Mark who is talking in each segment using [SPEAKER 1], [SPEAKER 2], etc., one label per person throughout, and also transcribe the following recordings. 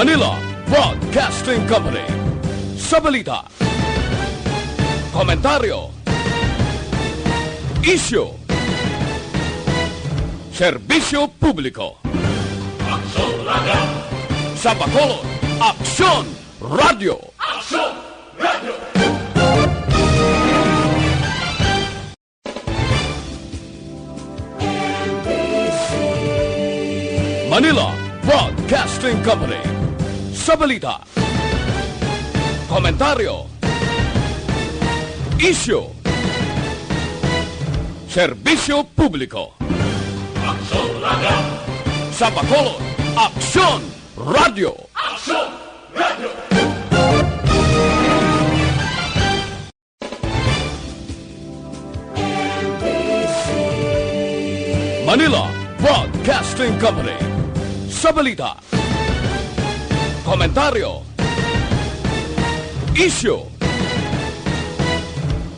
[SPEAKER 1] Manila Broadcasting Company. Sa balita, komentaryo, isyu, serbisyo publiko.
[SPEAKER 2] Aksyon Radio!
[SPEAKER 1] Sa Bacolod, Aksyon Radio!
[SPEAKER 2] Aksyon Radio!
[SPEAKER 1] Manila Broadcasting Company. Sa balita, komentaryo, isyu, serbisyo publiko.
[SPEAKER 2] Aksyon Radio!
[SPEAKER 1] Sa Bacolod, Aksyon Radio!
[SPEAKER 2] Aksyon Radio!
[SPEAKER 1] Manila Broadcasting Company. Sa balita, komentaryo, isyu,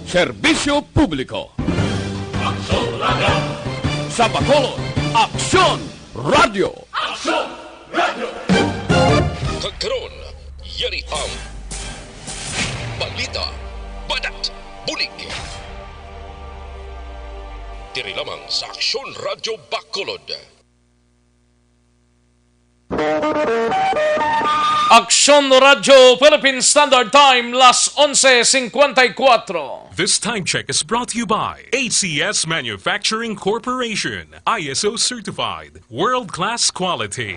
[SPEAKER 1] serbisyo publiko.
[SPEAKER 2] Aksyon Radio!
[SPEAKER 1] Sa Bacolod, Aksyon Radio!
[SPEAKER 2] Aksyon Radio!
[SPEAKER 3] Kagkaroon, yari ang balita, badat, bulig. Diri lamang sa Aksyon Radio Bacolod.
[SPEAKER 4] Aksyon Radio Philippine Standard Time, las 11:54.
[SPEAKER 5] This time check is brought to you by ACS Manufacturing Corporation, ISO certified, world-class quality.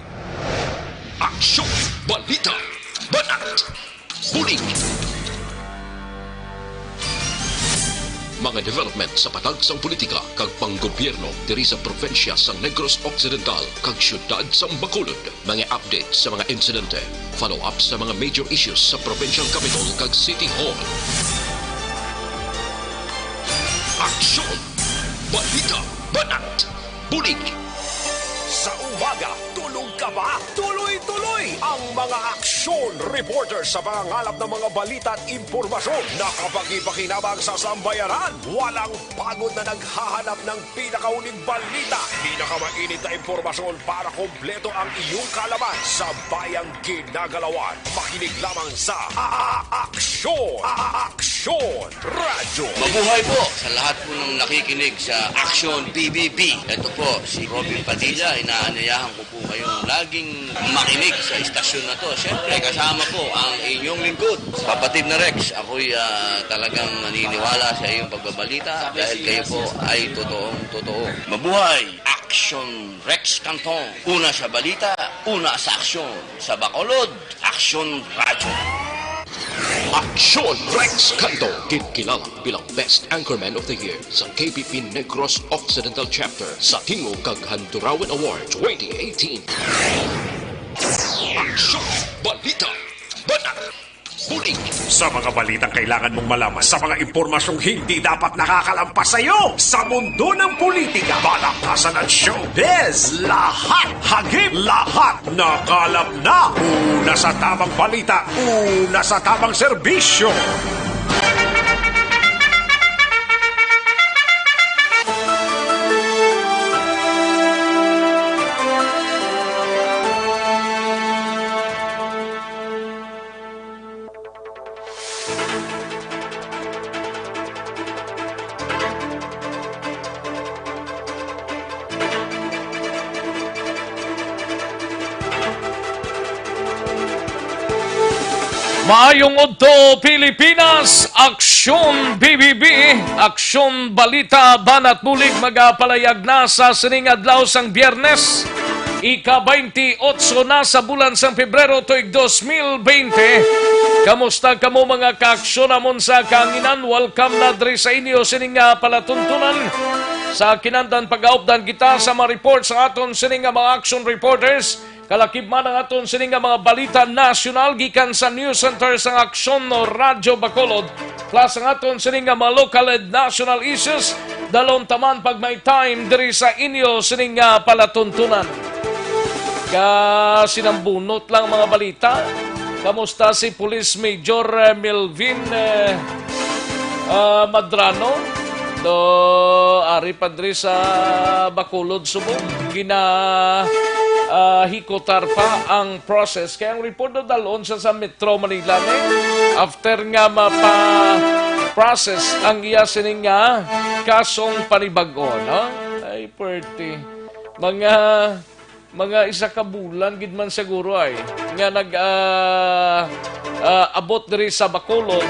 [SPEAKER 3] Aksyon, balita, badat, bulig. Mga development sa patagsang politika kag panggobyerno diri sa probinsya sa Negros Occidental kag syudad sa Bacolod. Mga update sa mga insidente, follow-up sa mga major issues sa provincial capital kag City Hall. Aksyon, balita, banat, bulig. Sa umaga, tulog ka ba? Tuloy-tuloy ang mga aksyon reporter sa pangangalap ng mga balita at impormasyon na kapag-ipakinabang sa sambayanan. Walang pagod na naghahanap ng pinakauling balita. Pinakamainit na impormasyon para kompleto ang iyong kalaman sa bayang ginagalawan. Makinig lamang sa Aksyon! Aksyon Radio!
[SPEAKER 6] Mabuhay po sa lahat po ng nakikinig sa Aksyon PBB. Ito po si Robin Padilla. Inaanayahan ko po kayong laging makinig sa istasyon na to. Siyempre, kasama po ang inyong lingkod. Kapatid na Rex, ako'y talagang naniniwala sa iyong pagbabalita dahil kayo po ay totoong-totoo. Mabuhay! Aksyon Rex Canton. Una sa balita, una sa aksyon. Sa Bacolod, Aksyon Radio.
[SPEAKER 3] Aksyon Rex Canto, kilala bilang Best Anchorman of the Year sa KBP Negros Occidental Chapter sa Tingog kag Handurawan Award 2018. Aksyon, balita, banat, bulig.
[SPEAKER 7] Sa mga balitang kailangan mong malaman, sa mga impormasyong hindi dapat nakakalampas sa iyo, sa mundo ng politika, balakasan at showbiz, lahat, hagip, lahat, nakalap na. Una sa tamang balita, una sa tamang serbisyo.
[SPEAKER 4] Maayong Udto, Pilipinas, Aksyon BBB, Aksyon Balita, Banat Bulig, magapalayag na sa sining adlaw sang Biyernes, ika-28 na sa bulan sang Pebrero tuig 2020. Kamusta kamo mga kaaksyon namon sa kanginan? Welcome na diri sa inyo sining palatuntunan. Sa kinandan pag-aupdan kita sa mga report sa aton sining mga action reporters. Kalakip man ang aton sining mga balita nasyonal gikan sa News Center sa Aksyon no Radyo Bacolod. Plus ang aton sining mga local and national issues dalon taman pag may time diri sa inyo sining palatuntunan. Sinambunot lang mga balita. Kamusta si Police Major Melvin Madrano? Ari padri sa Bacolod Subong. hikotar pa ang process. Kaya ang report na dalon sa Metro Manila after nga mapa-process ang iya sining nga kasong panibago, no? Ay, perti. Mga isa ka bulan, gid man siguro ay, nga abot diri sa Bacolod,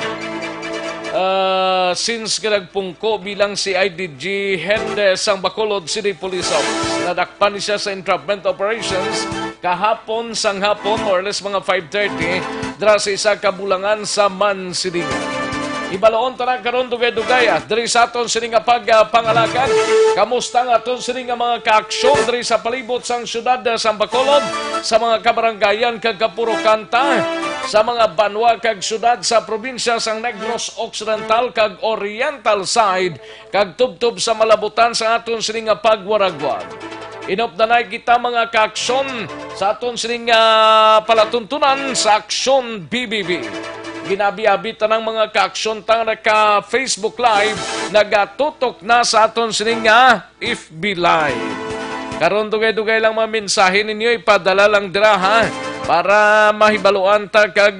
[SPEAKER 4] since nagpungko bilang si IDG head sang Bacolod City Police Office. Nadakpan siya sa entrapment operations kahapon sang hapon, more or less mga 5:30, dra sa isa kabulangan sa Mansilingan. Ibaloon tanang karon dugay-dugay diri sa aton sini nga pagpangalagan. Kamusta nga aton sini nga mga kaaksyon diri sa palibot sang syudad sa Bacolod, sa mga kabarangayan kag Kapuro Kanta, sa mga banwa kag syudad sa probinsya sang Negros Occidental kag Oriental side, kag tubtob sa malabutan sa aton sini nga pagwaragwag. Inopdanay kita mga kaaksyon sa aton sini nga palatuntunan sa Aksyon BBB. Ginabi-abita ng mga kaaksyon tang naka-Facebook Live, nagatutok na sa aton sining nga FB Live. Karon dugay-dugay lang mga mensahe ninyo, ipadala lang dira ha, para mahibaluan ta kag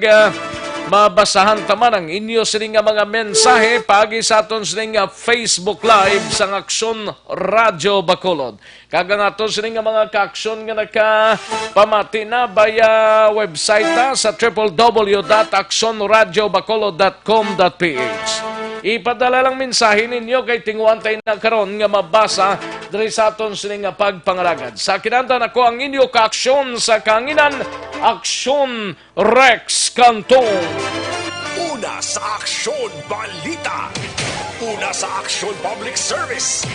[SPEAKER 4] mabasahan taman ang inyo sining nga mga mensahe pagi sa aton sining nga Facebook Live sang Aksyon Radio Bacolod. Kagang ato sining nga mga kaaksyon nga nakapamati na via website sa www.actionradiobacolod.com.ph. Ipadala lang mensahe ninyo kay tinguan tayo na karon nga mabasa diri sa aton sining nga pagpangaragad. Sa kinanta nako ang inyo kaaksyon sa kanginan, Aksyon Rex Cantong.
[SPEAKER 3] Una sa Aksyon Balita. Una sa Aksyon Public Service.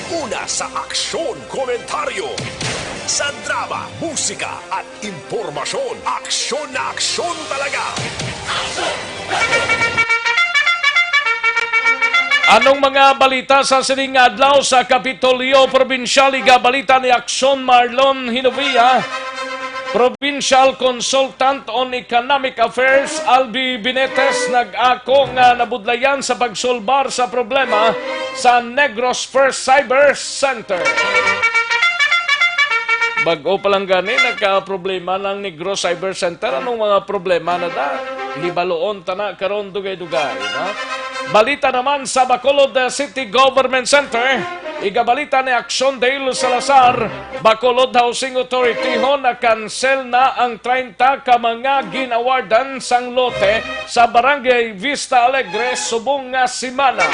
[SPEAKER 3] Una sa Aksyon Komentaryo. Sa drama, musika at impormasyon, aksyon na aksyon talaga.
[SPEAKER 4] Anong mga balita sa sining adlaw sa Kapitolyo Provincial? Iga balita ni Aksyon Marlon Hinovia. Provincial Consultant on Economic Affairs Albi Binetes nag-ako nga nabudlayan sa pagsolbar sa problema sa Negros First Cyber Center. Bago pa lang gani, nagka-problema ng Negros Cyber Center. Anong mga problema na da? Hibaloon tana karon dugay-dugay. No? Balita naman sa Bacolod City Government Center. Igabalita ni Aksyon Dale Salazar, Bacolod Housing Authority ho na cancel na ang 30 ka mga ginawardan sang lote sa Barangay Vista Alegre subong nga simana.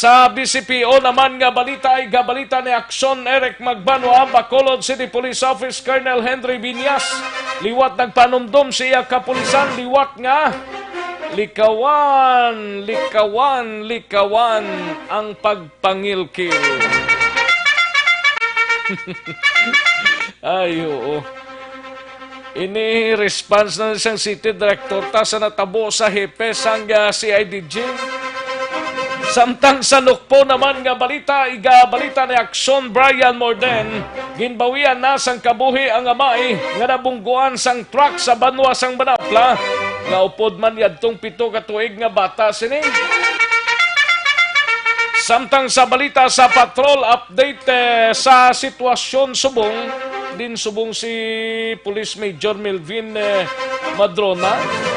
[SPEAKER 4] Sa BCPO naman nga balita ay gabalita ni Aksyon Eric Magbanwa, Bacolod City Police Office Colonel Henry Binyas. Liwat nagpanumdum siya kapulisan, liwat nga likawan ang pagpangilkil. Ay, oo. Ini response na isang city director ta sa natabo sa hepe sang CIDG. Samtang sa Nukpo naman nga balita, igabalita ni Aksyon Brian Morden, ginbawian na sang kabuhi ang amay nga nabungguan sang truck sa banwa sang Banapla, nga upod man yadtong 7 ka tuig nga bata sini. Samtang sa balita sa patrol update sa sitwasyon subong, din subong si Police Major Melvin Madrona.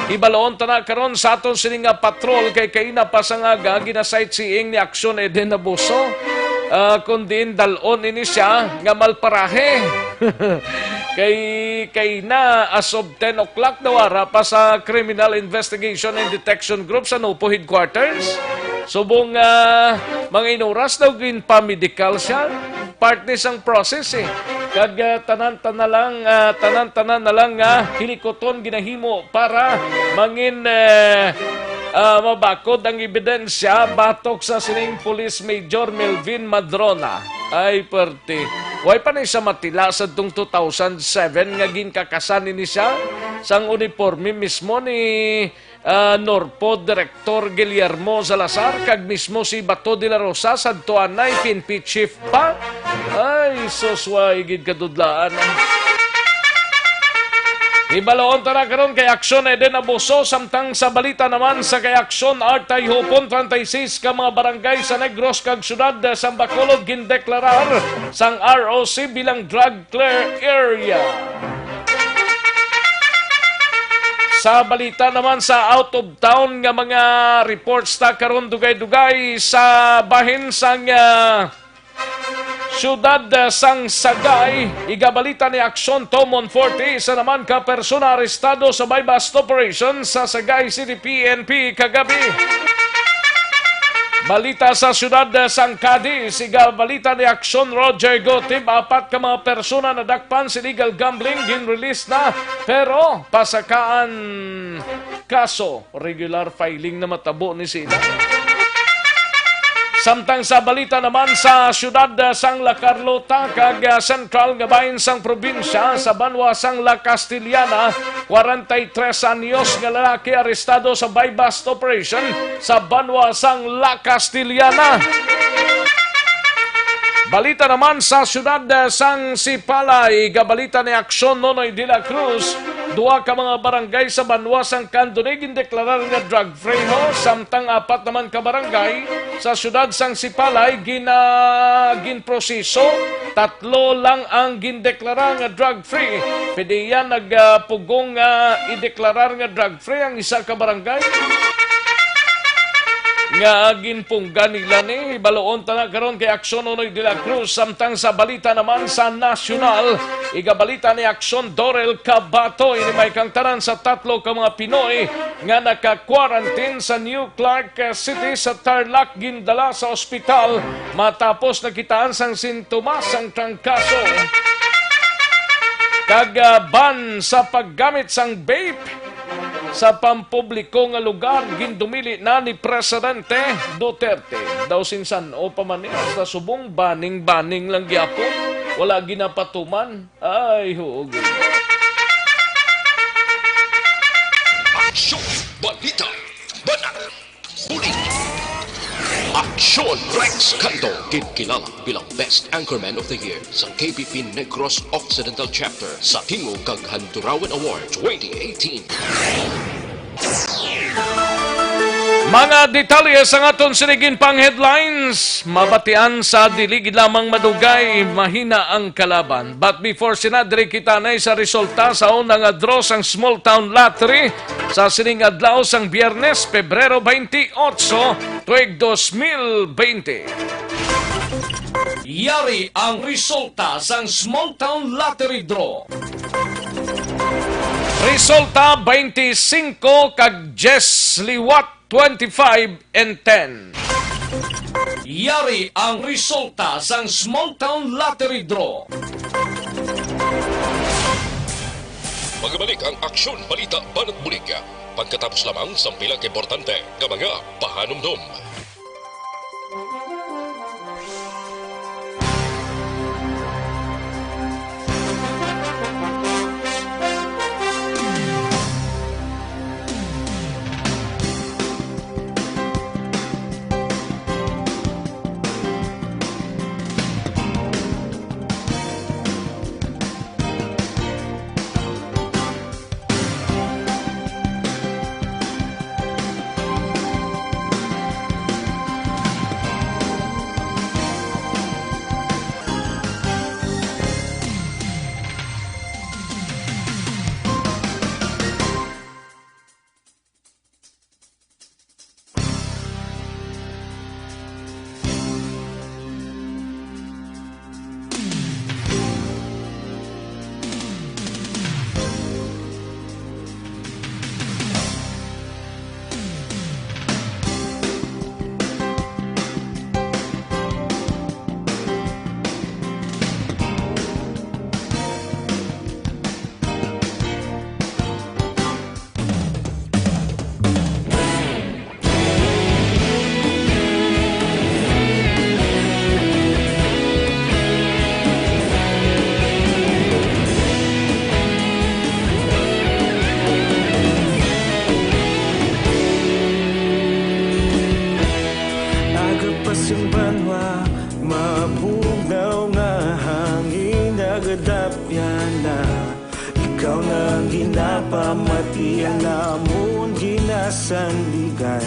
[SPEAKER 4] Ibaloon ta karon sa aton sining nga patrol kay kaina pa sa nga gina-sightseeing ni Aksyon Eden Abuso. Kundi dalon ini siya nga malparahe. kay na as of 10 o'clock nawara pa sa Criminal Investigation and Detection Group sa Nopo Headquarters. Subong mga inuras daw pa-medical siya. Part ni sang process eh. Kag tanan-tanan na lang hilikoton ginahimo para mangin mabakod ang ebidensya batok sa sining Police Major Melvin Madrona. Ay, perti. Way pa na siya matila sa 2007 nga ginkakasan ni siya sang uniforme mismo ni Norpo Director Guillermo Salazar kag mismo si Bato de la Rosa sa tuanay PNP Chief pa. Ay, sosway gid kadudlaan. Ibalaon tara karon kay Aksyon Eden Abuso samtang sa balita naman sa kay Aksyon Artay Hupon 36 ka mga barangay sa Negros kag syudad sa Bacolod gindeklarar sang ROC bilang drug clear area. Sa balita naman sa out of town nga mga reports ta karon dugay-dugay sa bahin sang Siyudad sang Sagay, igabalita ni Aksyon Tomon 40 sa naman ka persona arestado sa may bust operation sa Sagay City PNP kagabi. Balita sa siyudad sang Cadiz, igabalita ni Aksyon Roger Gotib, 4 ka mga persona na dakpan sa illegal gambling gin-release na pero pasakaan kaso regular filing na matabo ni sila. Samtang sa balita naman sa siyudad sang La Carlota kag Central nga bahin sang probinsya sa Banwa sang La Castillana, 43 anyos nga lalaki arestado sa buy-bust operation sa Banwa sang La Castillana. Balita naman sa siyudad sang Sipalay, gabalita ni Aksyon Nonoy de la Cruz, 2 ka mga barangay sa Banwa sang Candonig deklarar nga drug-free ho, samtang 4 naman ka barangay sa siyudad sang Sipalay ginproseso, 3 lang ang gindeklarar nga drug-free. Pwede yan nagpugong ideklarar nga drug-free ang isa ka barangay nga ginpunggan nila ni baloon ta na karon kay Aksyon Nonoy de la Cruz. Samtang sa balita naman sa nasyonal, igabalita ni Aksyon Dorel Cabato, ini may kang tanan sa 3 ka mga Pinoy nga naka-quarantine sa New Clark City sa Tarlac gindala sa ospital matapos nakitaan sang sintomas sang trangkaso. Kagaban sa paggamit sang vape sa pampubliko nga lugar gindumili na ni Presidente Duterte. Daw sinsan o pamaniya sa subong baning-baning lang gyapon, wala ginapatuman. Ay huog.
[SPEAKER 3] Aksyon, balita, banat, huli. Aksyon Rex Canto, kinkilala bilang Best Anchorman of the Year sa KBP Negros Occidental Chapter sa Tingog kag Handurawan Award 2018.
[SPEAKER 4] Mga detalye sa aton sinigin pang headlines, mabatian sa diligid lamang madugay, mahina ang kalaban. But before sinadri kita na sa resulta sa unang draw sang Small Town Lottery sa sining adlaw sang Biyernes, Pebrero 28, tuig 2020. Yari ang resulta sang Small Town Lottery Draw. Resulta 25 kag 10 liwat 25 and 10. Yari ang resulta sang Small Town Lottery Draw.
[SPEAKER 3] Magbalik ang Aksyon Balita Banat Bulig. Pagkatapos lamang sa pilang importante ng mga pahanumdum.
[SPEAKER 8] ikaw na ginapamatian namon ginasandigan.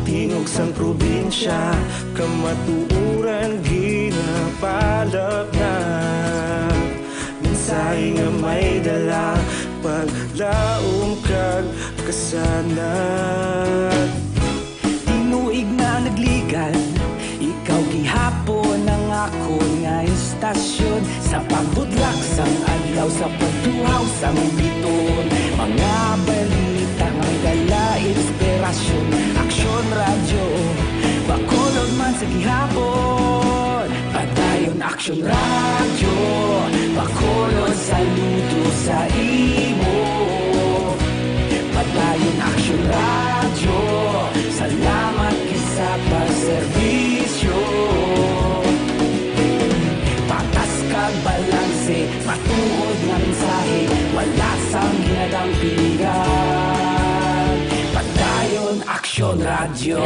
[SPEAKER 8] Tingog sang probinsya, kamatuuran ginapalap na. Minsay nga may dala, paglaom kag kasanat.
[SPEAKER 9] Tinuig na nagligan, ikaw gihapon ang ako nga istasyon. Sa pagbudlak sang adlaw, sa pagtuhaw sang biton. Mga balita nga may dala inspirasyon. Aksyon radyo, bakulog man sa gihapon. Padayon aksyon radyo, bakulog saludo sa imo. Padayon aksyon radyo, salamat kisa pagserbisyo. Patas kag balanse, matuod nga mensahe, wala sang ginadampingan. Padayon aksyon radyo.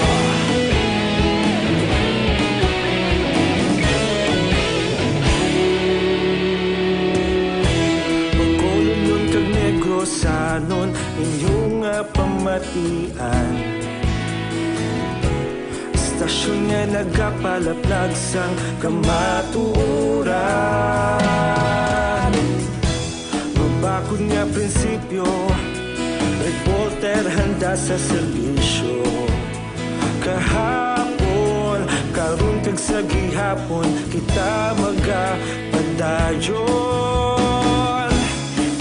[SPEAKER 8] Pagkulunod kag negrosanon, inyong nga pamatian. Istasyon nga nagapalaplag sang kamatuoran. Mabakod nga prinsipyo, reporter handa sa serbisyo. Kahapon, karon kag sa gihapon, kita magapadayon.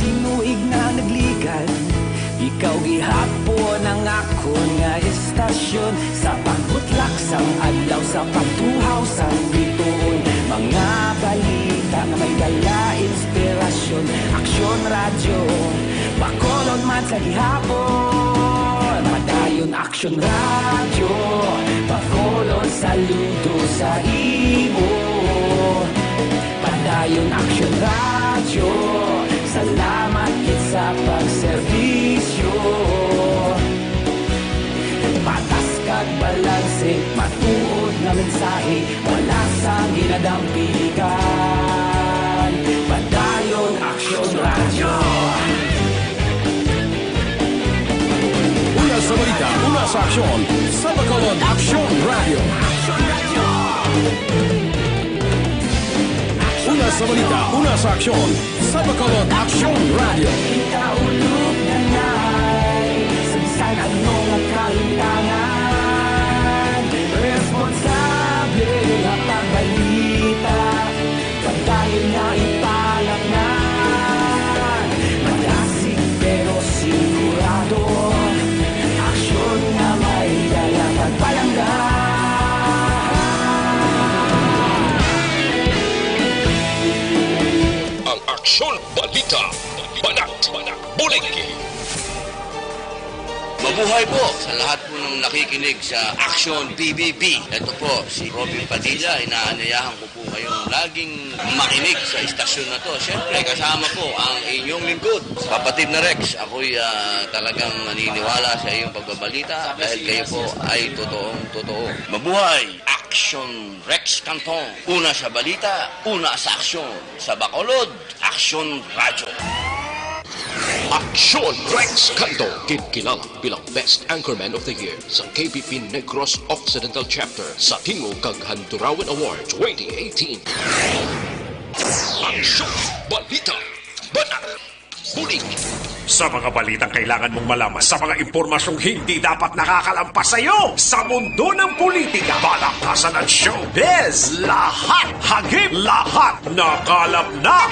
[SPEAKER 9] Tinuig na nagligan, ikaw gihapon ang ako nga istasyon. Sa pagbutlak sang adlaw, sa pagtuhaw sang biton. Mga balita nga may dala inspirasyon. Aksyon radyo, bakolod man sa gihapon. Padayon aksyon radyo, bakolod saludo sa imo. Padayon aksyon radyo, salamat kit sa pagserbisyo. Patas kag balanse, matuod na mensahe, wala sang ginadampigan. Padayon aksyon radyo.
[SPEAKER 1] Una sa balita, una sa aksyon, sa Bacolod Aksyon Radio. Una sa balita, una sa aksyon, sa Bacolod Aksyon Radio.
[SPEAKER 9] Kita ulog na na'y Sansan ano nga kalintangan. Responsable nga pagbalita, pagdayon nga ipalak na. Malasig pero sigurado, aksyon nga may dala pagpalanggan.
[SPEAKER 3] Ang Aksyon Balita, Banat, Bulig.
[SPEAKER 6] Mabuhay po sa lahat po ng nakikinig sa Aksyon PBB. Ito po, si Robin Padilla. Inaanayahan ko po kayong laging makinig sa istasyon na to. Siyempre, kasama po ang inyong lingkod. Kapatid na Rex, ako'y talagang naniniwala sa iyong pagbabalita dahil kayo po ay totoong-totoo. Mabuhay! Aksyon Rex Canton. Una sa balita, una sa aksyon. Sa Bacolod, Aksyon Radyo.
[SPEAKER 3] Aksyon Rex Canto, kilala bilang Best Anchorman of the Year sa KBP Negros Occidental Chapter sa Tingog kag Handurawan Award 2018. Aksyon Balita, Banat, Bulig.
[SPEAKER 7] Sa mga balitang kailangan mong malaman, sa mga impormasyong hindi dapat nakakalampas sa iyo, sa mundo ng politika, balakasan at showbiz, lahat hagip, lahat nakalap na.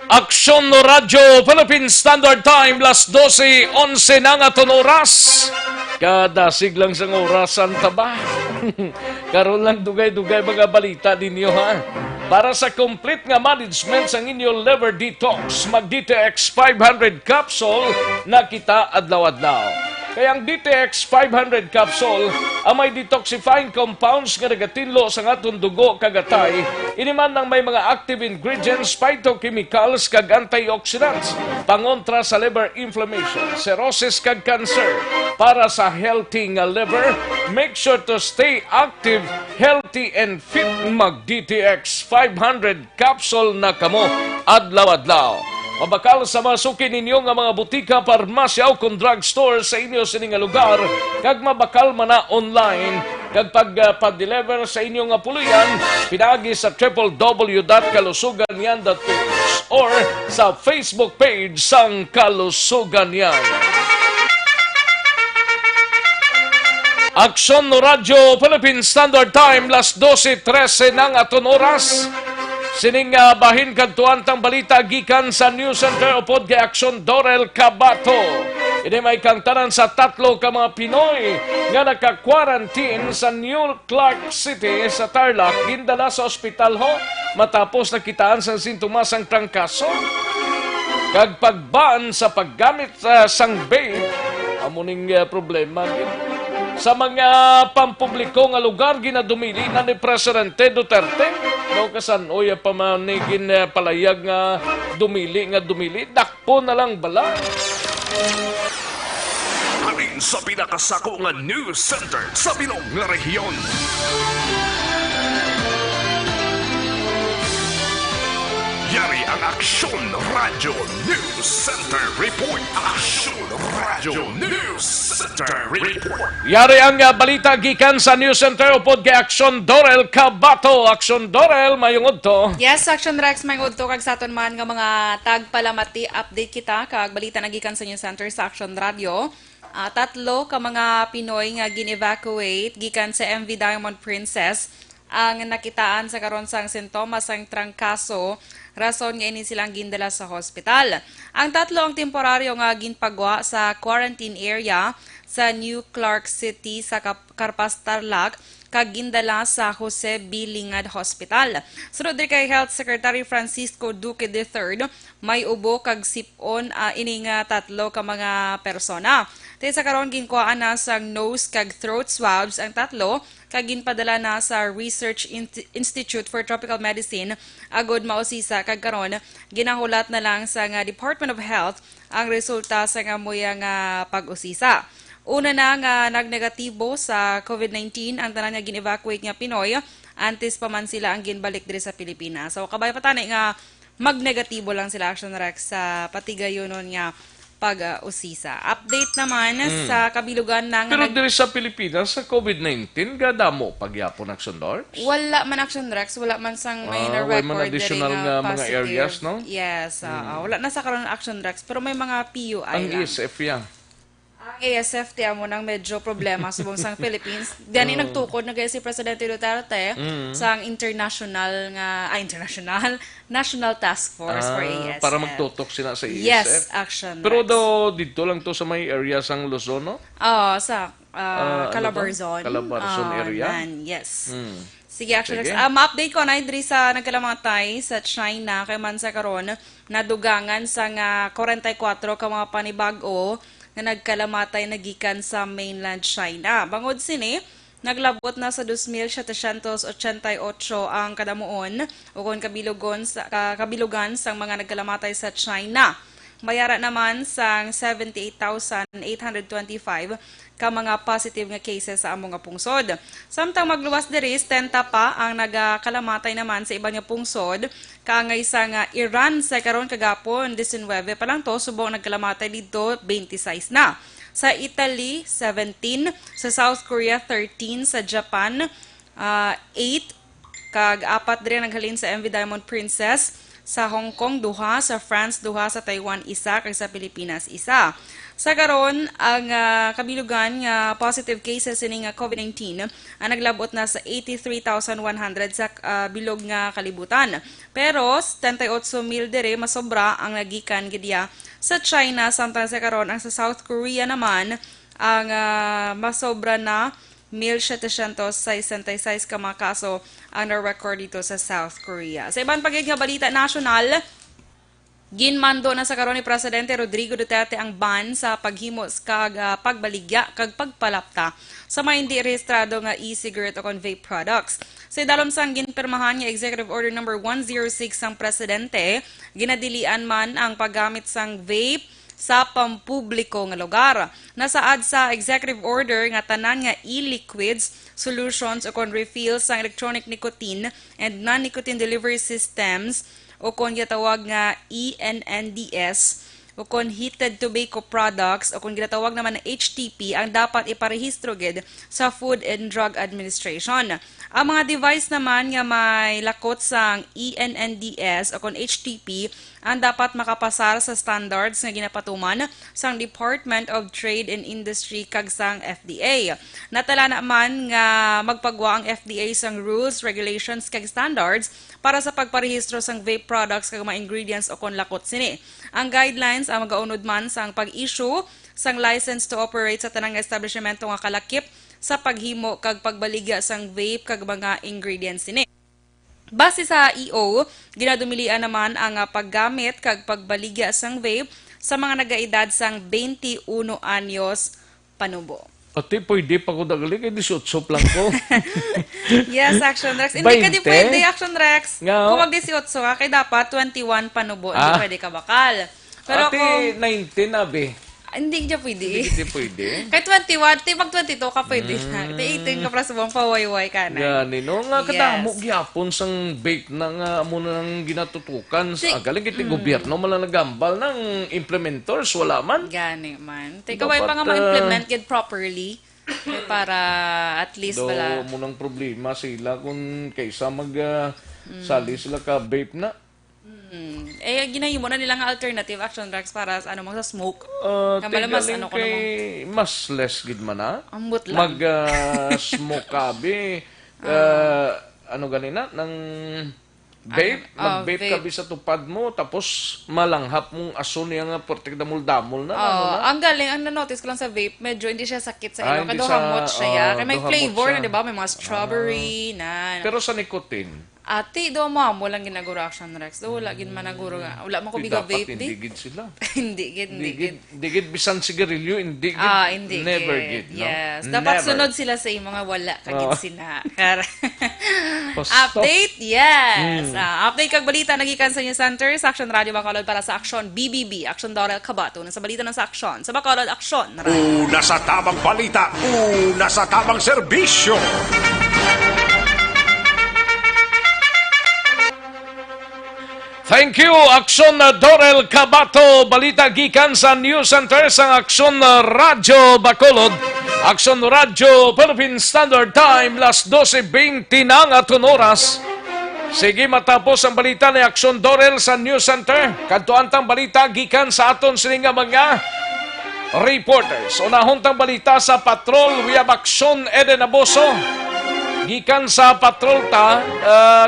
[SPEAKER 4] Aksyon no Radyo, Philippine Standard Time, las 12:11 na nga ton oras. Kada siglang sang orasan taba. Karon lang dugay-dugay mga balita ninyo ha. Para sa complete nga management sang inyo liver detox, mag-DTX 500 capsule na kita adlaw-adlaw. Kaya ang DTX 500 capsule ang may detoxifying compounds nga nagatinlo sa atong dugo kagatay, iniman ng may mga active ingredients, phytochemicals kag antioxidants, pangontra sa liver inflammation, cirrhosis kag cancer. Para sa healthy nga liver, make sure to stay active, healthy and fit. Mag DTX 500 capsule na kamo adlaw-adlaw. Mabakal sa masukin ninyo nga mga butika, parmasya o kung drugstore sa inyo sa nga lugar, kag mabakal man na online, kag pag-deliver sa inyo nga puluyan, pinagi sa www.kalusuganyan.ph or sa Facebook page sang Kalusuganyan. Aksyon no Radyo Philippine Standard Time, las 12:13 ng aton oras. Sining bahin kadtuan tang balita gikan sa News Center upod kay Aksyon Dorel Cabato. Ini may kantanan sa 3 ka mga Pinoy nga naka-quarantine sa New Clark City sa Tarlac, gindala sa ospital ho matapos nakitaan sa sintomas ang trangkaso. Kag pagbaan sa paggamit sang vape, amuning problema sa mga pampubliko nga lugar ginadumili na ni Presidente Duterte. No kasanoy pamanigin palayag nga dumili, dakpo na lang bala.
[SPEAKER 3] Halin sa pinakasako nga news center sa bilog nga rehiyon. Yari ang Aksyon Radyo News Center Report. Aksyon Radyo News Center Report.
[SPEAKER 4] Yari ang balita gikan sa News Center upod kay Aksyon Dorel Cabato. Aksyon Dorel, mayungod to.
[SPEAKER 10] Yes, Action Rex, mayungod to kag saton man nga mga tagpalamati update kita kag balita na gikan sa News Center sa Aksyon Radio. 3 ka mga Pinoy nga gin-evacuate gikan sa MV Diamond Princess ang nakitaan sa karon sang sintomas sang trangkaso, rason nga ini silang gindala sa hospital. Ang 3 ang temporaryo nga ginpagwa sa quarantine area sa New Clark City sa Carpas Tarlac kag gindala sa Jose B. Lingad Hospital. Sunod kay Health Secretary Francisco Duque III, may ubo kag sipon ini nga 3 ka mga persona. Tay sa karon ginkuhaan na sang nose kag throat swabs ang 3 kag ginpadala na sa Research Institute for Tropical Medicine agod mausisa kag karon ginahulat na lang sa nga Department of Health ang resulta sa nga moya nga pag-usisa. Una na nga nagnegatibo sa COVID-19 ang tanan nga gin-evacuate nga Pinoy, antes pa man sila ang ginbalik diri sa Pilipinas. So kabay patani nga magnegatibo lang sila, Action Rex, sa patigayonon nga pag-usisa. Update naman sa kabilugan ng...
[SPEAKER 4] Pero diri sa Pilipinas, sa COVID-19, gadamo pagyapon Aksyon Dorel?
[SPEAKER 10] Wala man, Action Rex, wala man sang may na-record
[SPEAKER 4] man additional nga mga areas, no?
[SPEAKER 10] Yes, wala na sa karon Action Rex, pero may mga PUI
[SPEAKER 4] ang
[SPEAKER 10] lang.
[SPEAKER 4] ESF yan.
[SPEAKER 10] Ang ASF tiyan mo nang medyo problema sa buong sang Philippines. Gani nagtukod na gaya si Presidente Duterte sa international National Task Force for ASF.
[SPEAKER 4] Para magtutok sila sa ESF.
[SPEAKER 10] Yes, Action
[SPEAKER 4] Pero
[SPEAKER 10] Rex.
[SPEAKER 4] dito lang to sa may area sang Luzon, no?
[SPEAKER 10] Sa Calabarzon.
[SPEAKER 4] Calabarzon area?
[SPEAKER 10] Yes. Sige, Action Rex.
[SPEAKER 4] Sige.
[SPEAKER 10] Ma-update ko na diri sa nagkalamatay sa China kay man sa karon nadugangan sa nga 44 ka mga panibag-o na nagkalamatay na gikan sa mainland China. Bangod sini, naglabot na sa 2,788 ang kadamuon o kung kabilugan sa mga nagkalamatay sa China. Mayara naman sang 78,825 ka mga positive nga cases sa among nga pungsod. Samtang magluwas diri 10 pa ang nagakalamatay naman sa iba nga pungsod, kaangay sa nga Iran sa karon kagapon 19 pa lang to, subong nagkalamatay dito 26 na. Sa Italy 17, sa South Korea 13, sa Japan 8, kag 4 din naghalin sa MV Diamond Princess, sa Hong Kong 2, sa France 2, sa Taiwan 1, kag sa Pilipinas 1. Sa karon ang kabilugan nga positive cases ini nga COVID-19 ang naglabot na sa 83,100 sa bilog nga kalibutan. Pero 78,000 dire masobra ang nagikan gidya sa China, samtang sa karon ang sa South Korea naman ang masobra na 1,766 ka mga kaso ang na-record dito sa South Korea. Sa ibang pagiging balita national, Ginmando na sa karon ni Presidente Rodrigo Duterte ang ban sa paghimo kag pagbaligya kag pagpalapta sa mga hindi rehistrado nga e-cigarette o kon vape products. Sa dalom sang ginpirmahan nga Executive Order number 106 sang Presidente, ginadilian man ang paggamit sang vape sa pampubliko nga lugar. Nasaad sa Executive Order nga tanan nga e-liquids, solutions o kon refills sang electronic nicotine and non-nicotine delivery systems o kon ginatawag nga ENNDS o kon heated tobacco products o kon ginatawag naman na HTP ang dapat iparehistro gid sa Food and Drug Administration. Ang mga device naman nga may lakot sang ENNDS o kon HTP ang dapat makapasar sa standards nga ginapatuman sang Department of Trade and Industry kag sang FDA. Natala naman nga magpagwa ang FDA sang rules, regulations kag standards para sa pagparehistro sang vape products kag mga ingredients o kon lakot sini. Ang guidelines ang magaunod man sang pag-issue sang license to operate sa tanang establishmento nga kalakip sa paghimo kag pagbaligya sang vape kag mga ingredients sini. Base sa EO, ginadumilian naman ang paggamit kag pagbaligya sang vape sa mga nagaedad sang 21 anyos panubo.
[SPEAKER 4] Ati, pwede pa ko dagali kay 18 lang ko.
[SPEAKER 10] Yes, Action Rex. Hindi ka di
[SPEAKER 4] 20?
[SPEAKER 10] pwede, Action Rex.
[SPEAKER 4] Nga,
[SPEAKER 10] Kung mag-18 ka, kay dapat 21 panubo. Hindi pwede ka bakal. Pero
[SPEAKER 4] Ate,
[SPEAKER 10] kung
[SPEAKER 4] 19 na be.
[SPEAKER 10] hindi ka pwede.
[SPEAKER 4] Hindi pwede.
[SPEAKER 10] Kay 21, mag 22 ka pwede na. Kay 18 ka para subong pawayway ka na.
[SPEAKER 4] Yan, no nga kadamo gyapon sang vape na nga amo nang ginatutukan sa galing kiti gobyerno man lang nagambal ng implementors wala man.
[SPEAKER 10] Gani man. Take
[SPEAKER 4] Dapat,
[SPEAKER 10] away pa nga ma-implement it properly. Kaya para at least
[SPEAKER 4] Do
[SPEAKER 10] wala.
[SPEAKER 4] mo nang problema sila kung kaysa mag sali sila ka vape na.
[SPEAKER 10] Ginahimo na nilang alternative Action Rex para sa ano mga sa smoke.
[SPEAKER 4] Mas
[SPEAKER 10] ano ko
[SPEAKER 4] kay mas less gid man na.
[SPEAKER 10] Ambot lang.
[SPEAKER 4] Mag smoke kabi ano ganina nang vape, mag-vape
[SPEAKER 10] vape.
[SPEAKER 4] kabi sa tupad mo tapos malanghap mong aso niya nga portik damol-damol na ano na.
[SPEAKER 10] Ang galing, ang na-notice ko lang sa vape, medyo hindi siya sakit sa ilo.
[SPEAKER 4] Hindi
[SPEAKER 10] Kaya
[SPEAKER 4] sa-
[SPEAKER 10] hamot siya. Kaya may
[SPEAKER 4] dohamot
[SPEAKER 10] flavor
[SPEAKER 4] siya.
[SPEAKER 10] na, di ba? May mga strawberry na.
[SPEAKER 4] Pero sa nicotine,
[SPEAKER 10] Ate, do mo lang ginaguro Action Rex. Do wala gin managuro nga. Wala man ko biga
[SPEAKER 4] dapat
[SPEAKER 10] vape
[SPEAKER 4] hindi
[SPEAKER 10] di.
[SPEAKER 4] gid sila.
[SPEAKER 10] Hindi gid, hindi gid.
[SPEAKER 4] Hindi gid bisan sigarilyo, hindi gid.
[SPEAKER 10] Hindi
[SPEAKER 4] Never
[SPEAKER 10] gid.
[SPEAKER 4] gid. No?
[SPEAKER 10] Yes. Dapat
[SPEAKER 4] Never.
[SPEAKER 10] sunod sila sa mga wala kagid sina.
[SPEAKER 4] Basta.
[SPEAKER 10] Update? Yes. Update kag balita nagikan sa News Center sa Action Radio Bacolod para sa Action BBB, Action Dorel Cabato. Sa balita ng sa Action. Sa Bacolod, Action.
[SPEAKER 7] Una sa tamang balita, una sa tamang serbisyo.
[SPEAKER 4] Thank you, Action Dorel Cabato. Balita gikan sa News Center sa Action Radyo Bacolod. Action Radyo Philippine Standard Time, las 12:20 na nga oras. Sige, matapos ang balita ni Action Dorel sa News Center. Kadtuantang balita gikan sa aton sininga mga reporters. Unahon tang balita sa Patrol, we have Action Eden Aboso. Gikan sa patrol ta,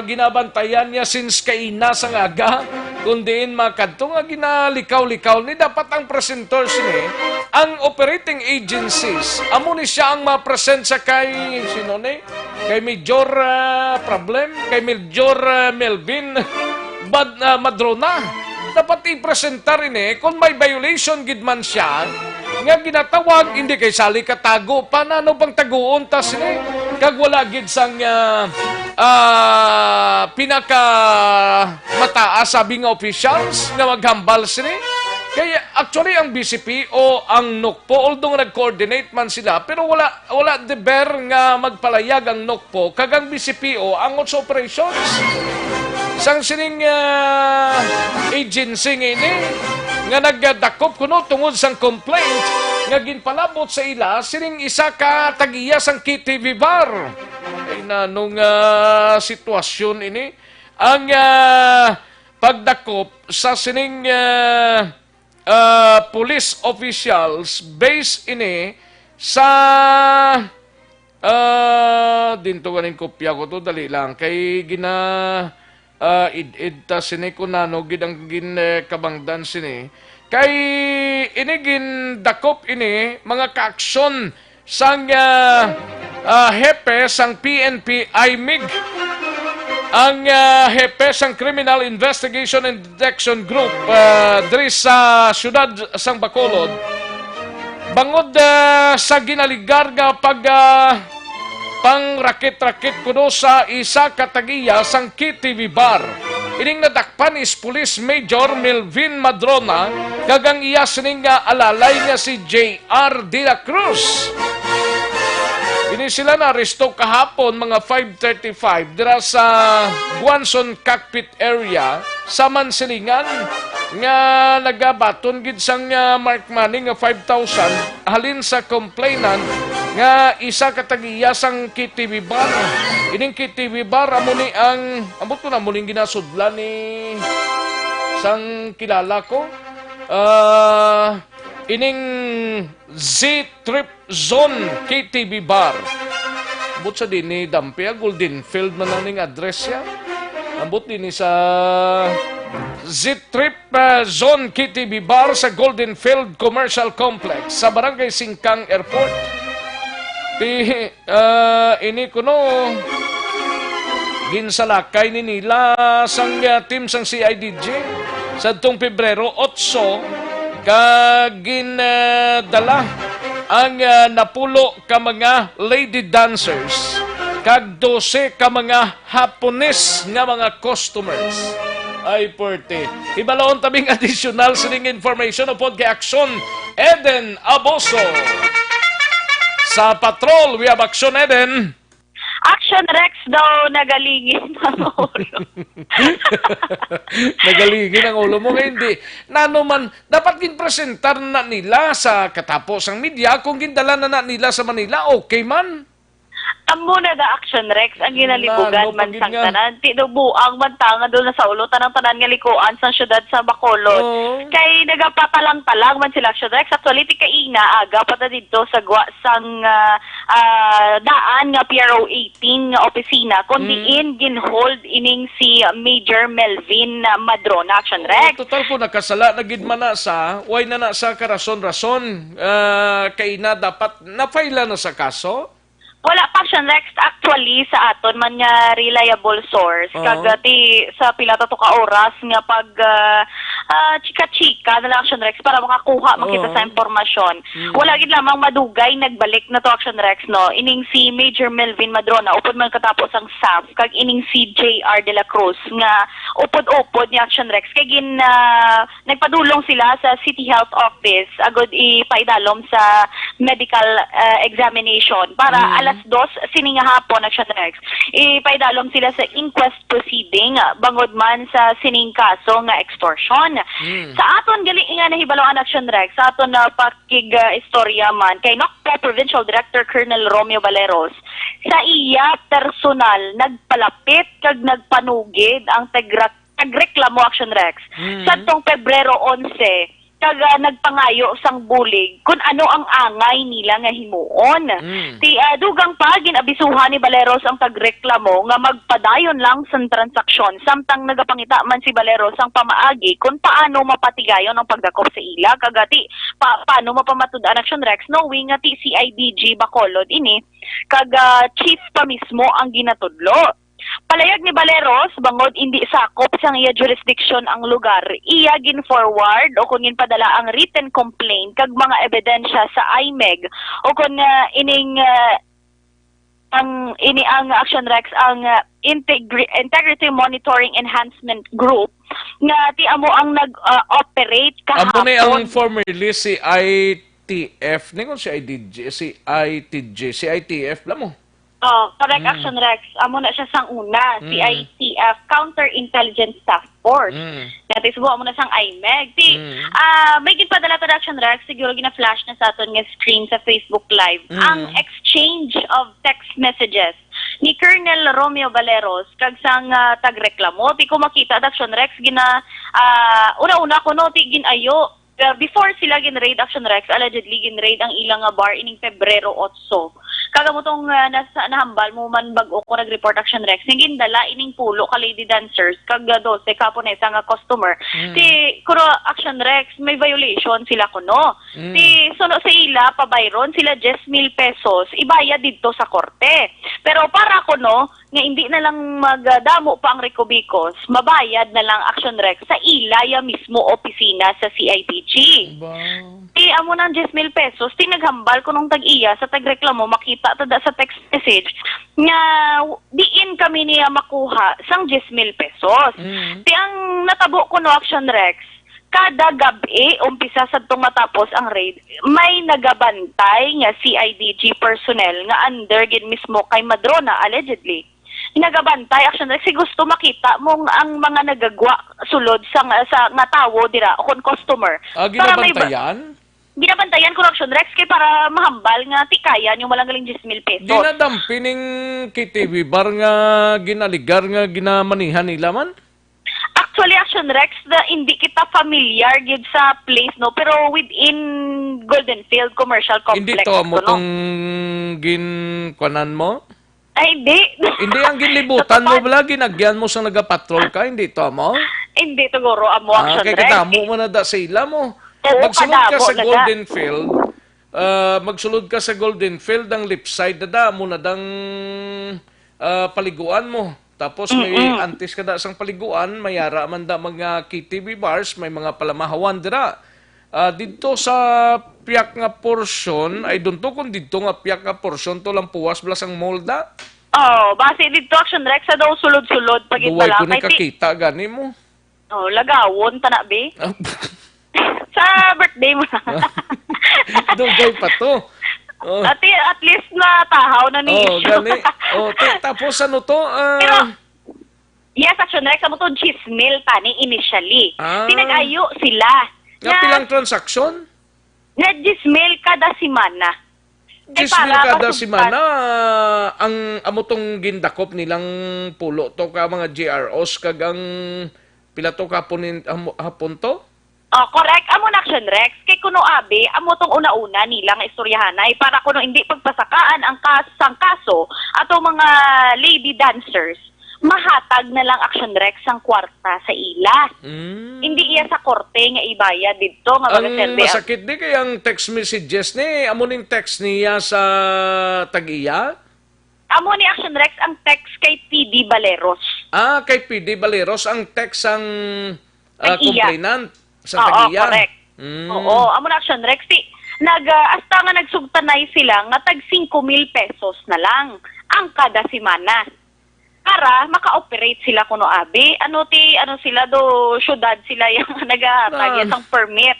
[SPEAKER 4] ginabantayan niya since kaina sa aga, kundiin makadto nga ginalikaw-likaw ni dapat ang presenters ni, ang operating agencies, amo ni siya ang ma-present sa kay, sino ni? Kay Major Problem, kay Major Melvin Madrona. Dapat i-presentar rin kung may violation gid man siya, nga ginatawag, hindi kay sali katago, panano bang taguon tas ni? Kag wala gid sang pinaka mataas sabi nga officials nga maghambal sini. Kaya actually ang BCPO ang NOCPO although nag-coordinate man sila pero wala deber nga magpalayag ang NOCPO kag ang BCPO ang sa operations. Sang sining agency nga ini nga nagdakop kuno tungod sang complaint nga ginpalabot sa ila sining isa ka tagiya sang KTV bar. Ay nanong sitwasyon ini ang pagdakop sa sining police officials based ini sa dinto ganing kopya ko to dali lang kay gina id ta sini kunano gid ang gin kabangdan sini kay ini gin dakop ini mga kaaksyon sang hepe sang PNP IMIG ang hepe sang Criminal Investigation and Detection Group diri sa siyudad sang Bacolod bangod sa ginaligar nga pang rakit-rakit kuno sa isa katagiya sang KTV bar. Ining nadakpan is Police Major Melvin Madrona kagang iya sining nga alalay nga si J.R. De La Cruz. Ini sila na aresto kahapon mga 5:35 dira sa Guanson Cockpit area sa Mansilingan nga nagabaton gid sang mark money nga 5,000 halin sa complainant nga isa katagiya sang KTV bar. Ining KTV bar amo ni ang ambot ko na muling ginasudlan ni sang kilala ko. Ining Z-Trip Zone KTV Bar. Ambot sa din ni Dampia, Golden Field man ang ning address ya. Ambot din ni sa Z-Trip Zone KTV Bar sa Golden Field Commercial Complex sa Barangay Singkang Airport. Ini kuno ginsalakay ni nila sang team sang CIDG sa tong Pebrero 8 ginadala ang napulo ka mga lady dancers kag 12 ka mga Hapones nga mga customers. Ay, porte. Ibalaon tabing additional sining information upon kay Aksyon Eden Aboso. Sa patrol, we have Aksyon Eden.
[SPEAKER 11] Action Rex daw nagaligin ang ulo.
[SPEAKER 4] Nagaligin ang ulo mo. Hindi. Nano man, dapat ginpresentar na nila sa katapos ang media. Kung gindala na nila sa Manila, okay man.
[SPEAKER 11] Amo na da Action Rex ang ginalibugan man sang tanan. Ti do buang man tanga do na sa ulo tanang tanan nga likuan sa syudad sa Bacolod. Kay nagapatalang-talang man sila Action Rex. Actually ti kaina aga pa ta didto sa sang daan nga PRO 18 nga opisina kundi ginhold ining si Major Melvin Madrona Action Rex.
[SPEAKER 4] Total po nakasala na gid man na sa way na sa karason-rason kay na dapat na-file na sa kaso.
[SPEAKER 11] Wala pa Action Rex actually sa aton man nga reliable source kagati sa pila to ka oras nga pag chika-chika na lang Action Rex para makakuha makita sa impormasyon. Wala gid lamang madugay nagbalik na to Action Rex no ining si Major Melvin Madrona upod man katapos ang SAF kag ining si J.R. De La Cruz nga upod-upod ni Action Rex kay nagpadulong sila sa City Health Office agod ipaidalom sa medical examination para alas 2 sininga hapon Action Rex. Ipaidalom sila sa inquest proceeding bangod man sa sining kaso nga extortion. Sa aton gali nga nahibalon Action Rex, sa aton pakig istorya man kay NOCPO Provincial Director Colonel Romeo Valeros, sa iya personal nagpalapit kag nagpanugid ang tagreklamo Action Rex sa tong Pebrero 11 kag nagpangayo sang bulig kung ano ang angay nila nga himuon. Ti dugang pa ginabisuhan ni Valeros ang tagreklamo nga magpadayon lang sa transaksyon samtang nagapangita man si Valeros ang pamaagi kung paano mapatigayon ang pagdakop sa ila kagati paano mapamatud-an Action Rex knowing nga ti CIDG Bacolod ini kag chief pa mismo ang ginatudlo. Palayag ni Valeros, bangod hindi sakop sa iya jurisdiction ang lugar, iya gin-forward o kung padala ang written complaint kag mga ebidensya sa IMEG o kung ang Action Rex ang Integrity Monitoring Enhancement Group nga ti amo ang nag-operate kahapon.
[SPEAKER 4] Amo ni ang formerly si ITF, ningon si IDG, si ITG, si ITF lang mo.
[SPEAKER 11] Correct Action Rex. Amo na siya sang una, CITF, Counterintelligence Task Force. Natin subo amo na sang IMEG. May ginpadala to Action Rex, siguro gina-flash na sa aton nga screen sa Facebook Live. Ang exchange of text messages ni Colonel Romeo Valeros kag sang tagreklamo. Ti ko makita Action Rex una-una ko no ti ginayo before sila gin-raid Action Rex, allegedly gin-raid ang ilang bar ining Pebrero 8. kagamotong nahambal mo man bag-o ko nag-report Action Rex, naging dala ining pulo ka lady dancers, kag 12 kaponesa nga customer. Ti, kuro Action Rex, may violation sila kuno. Ti, suno sa ila, pabayron sila 10,000 pesos, ibayad dito sa korte. Pero para kuno, nga hindi na lang magdamo pa ang Recobicos, mabayad na lang Action Rex sa ilaya mismo opisina sa CIDG. Ti, amo ng 10,000 pesos, ti naghambal ko nung tag-iya sa tagreklamo, makita tada sa text message nga diin kami niya makuha sang 10,000 pesos. Ti ang natabo ko no Action Rex, kada gabi umpisa sa tong matapos ang raid, may nagabantay nga CIDG personnel nga under gid mismo kay Madrona allegedly. Nagabantay Action Rex, si gusto makita mong ang mga nagagwa sulod sa nga tawo dira kon customer.
[SPEAKER 4] Ginabantayan?
[SPEAKER 11] Ginabantayan ko Action Rex kay para mahambal nga tikayan yung malanggaling 10,000 pesos.
[SPEAKER 4] Dinadampining KTV bar nga ginaligar nga ginamanihan nila man?
[SPEAKER 11] Actually, Action Rex, hindi kita familiar gid sa place, no? Pero within Golden Field Commercial Complex.
[SPEAKER 4] Hindi to mo tong ginkuanan mo?
[SPEAKER 11] Ay, hindi.
[SPEAKER 4] Hindi ang ginlibutan mo bala, ginagyan mo sa nagapatrol ka, hindi to mo?
[SPEAKER 11] Hindi to guro, amo Action
[SPEAKER 4] Rex.
[SPEAKER 11] Rex.
[SPEAKER 4] Kaya mo na da sa ila mo.
[SPEAKER 11] Oo,
[SPEAKER 4] Magsulod ka sa
[SPEAKER 11] kadabo,
[SPEAKER 4] Golden Field, magsulod ka sa Golden Field, ang lip side na mo na dang paliguan mo. Tapos may antis ka da sang paliguan, mayara man da mga KTV bars, may mga palamahawan dira. Dito sa piyak nga portion, ay doon to kung dito nga piyak nga portion, to lang puwas blas ang molda.
[SPEAKER 11] Oh, base dito Action Rex, sa daw sulod-sulod pag
[SPEAKER 4] Duway
[SPEAKER 11] itala.
[SPEAKER 4] ko ni kakita, gani mo.
[SPEAKER 11] Oh, lagawon, tanabi. Sa birthday mo na.
[SPEAKER 4] Dugay pa to. Oh.
[SPEAKER 11] At least na tahaw na ni
[SPEAKER 4] Oh,
[SPEAKER 11] issue.
[SPEAKER 4] gani. Oh, tapos ano to?
[SPEAKER 11] Pero, yes, Action Rex, amo to 10,000 tani initially. Tinag-ayo sila.
[SPEAKER 4] Nga pilang transaksyon?
[SPEAKER 11] Na 10,000 kada simana.
[SPEAKER 4] 10,000 kada simana, ang amotong gindakop nilang pulo to ka mga GROs kagang pila to hapon to?
[SPEAKER 11] Oh, correct. Amo na Action Rex. Kay kuno abi, amo tong una-una nila nga istoryahanay para kuno hindi pagpasakaan ang kaso ato mga lady dancers, mahatag na lang Action Rex ang kwarta sa ila. Hindi iya sa korte nga ibayad dito nga
[SPEAKER 4] ang masakit di kay ang text messages ni amo ning text niya sa tag-iya.
[SPEAKER 11] Amo ni Action Rex ang text kay PD Baleros.
[SPEAKER 4] Kay PD Baleros ang text ang complainant sa
[SPEAKER 11] Oo,
[SPEAKER 4] tag-iya.
[SPEAKER 11] correct. Oo, amo na Action Rex. Hasta nga nagsugtanay sila nga tag 5,000 pesos na lang ang kada simana. Para maka-operate sila kuno abi. Ano sila do, syudad sila yung nag-aatag ang permit.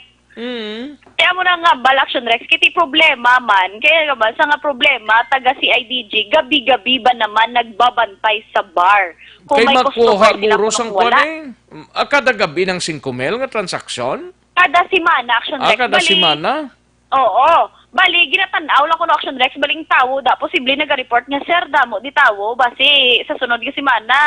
[SPEAKER 11] Kaya mo na nga bal Action Rex, kiti problema man, kaya ba sa nga problema, taga CIDG, gabi-gabi ba naman nagbabantay sa bar? Kung
[SPEAKER 4] Kay
[SPEAKER 11] may
[SPEAKER 4] makuha
[SPEAKER 11] customer sila
[SPEAKER 4] guro
[SPEAKER 11] kung
[SPEAKER 4] sang
[SPEAKER 11] wala.
[SPEAKER 4] kada gabi ng 5,000 nga transaksyon?
[SPEAKER 11] Kada simana, Action Rex.
[SPEAKER 4] Kada simana?
[SPEAKER 11] Oo. Bali, ginatanaw lang ko no Action Rex, baling tawo da, posible nag-report nga, sir, damo di tawo, basi sa sunod nga simana,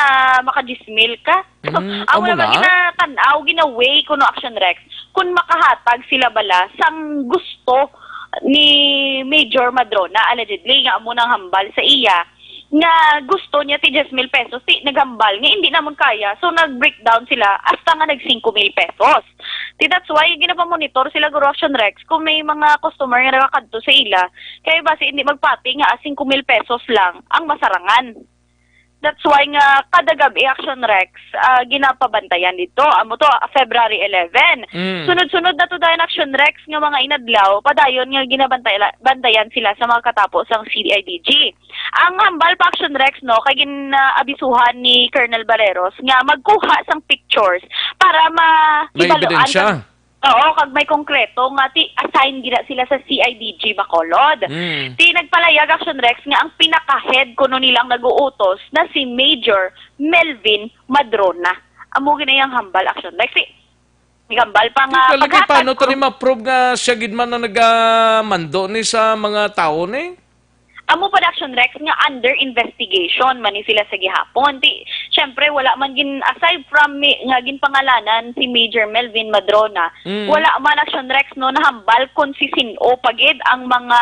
[SPEAKER 11] maka-10,000 ka. So, amo naman ginatanaw, ginaway ko no Action Rex, kung makahatag sila bala, sang gusto ni Major Madrona, allegedly, nga amo nang hambal sa iya, nga gusto niya ti 10,000 pesos, naghambal nga, hindi naman kaya. So, nag-breakdown sila hasta nga nag 5,000 pesos. That's why, ginapamonitor sila Guru Action Rex kung may mga customer nga nakakadto sa ila. Kaya basi, hindi magpati nga 5,000 pesos lang ang masarangan. That's why nga kada gabi Action Rex ginapabantayan dito. Amo to February 11. Sunod-sunod na to dahil Action Rex nga mga inadlaw padayon nga ginabantayan sila sa mga katapos ang CIDG. Ang hambal pa Action Rex no kay ginabisuhan ni Colonel Baleros nga magkuha sang pictures para
[SPEAKER 4] may ebidensya.
[SPEAKER 11] Oo, kag may konkreto nga assign gina sila sa CIDG Bacolod. Nagpalayag Action Rex nga ang pinaka-head kuno nilang nag-uutos na si Major Melvin Madrona. Amo ginayang hambal Action Rex. Hambal pa nga
[SPEAKER 4] paghatag. Paano to ni ma-prove nga siya gid man na nagamando ni sa mga tao ni?
[SPEAKER 11] Amo pa Action Rex nga under investigation man ni sila sa gihapon. Syempre wala man aside from nga ginpangalanan si Major Melvin Madrona, wala man Action Rex no nahambal kung si sino pagid ang mga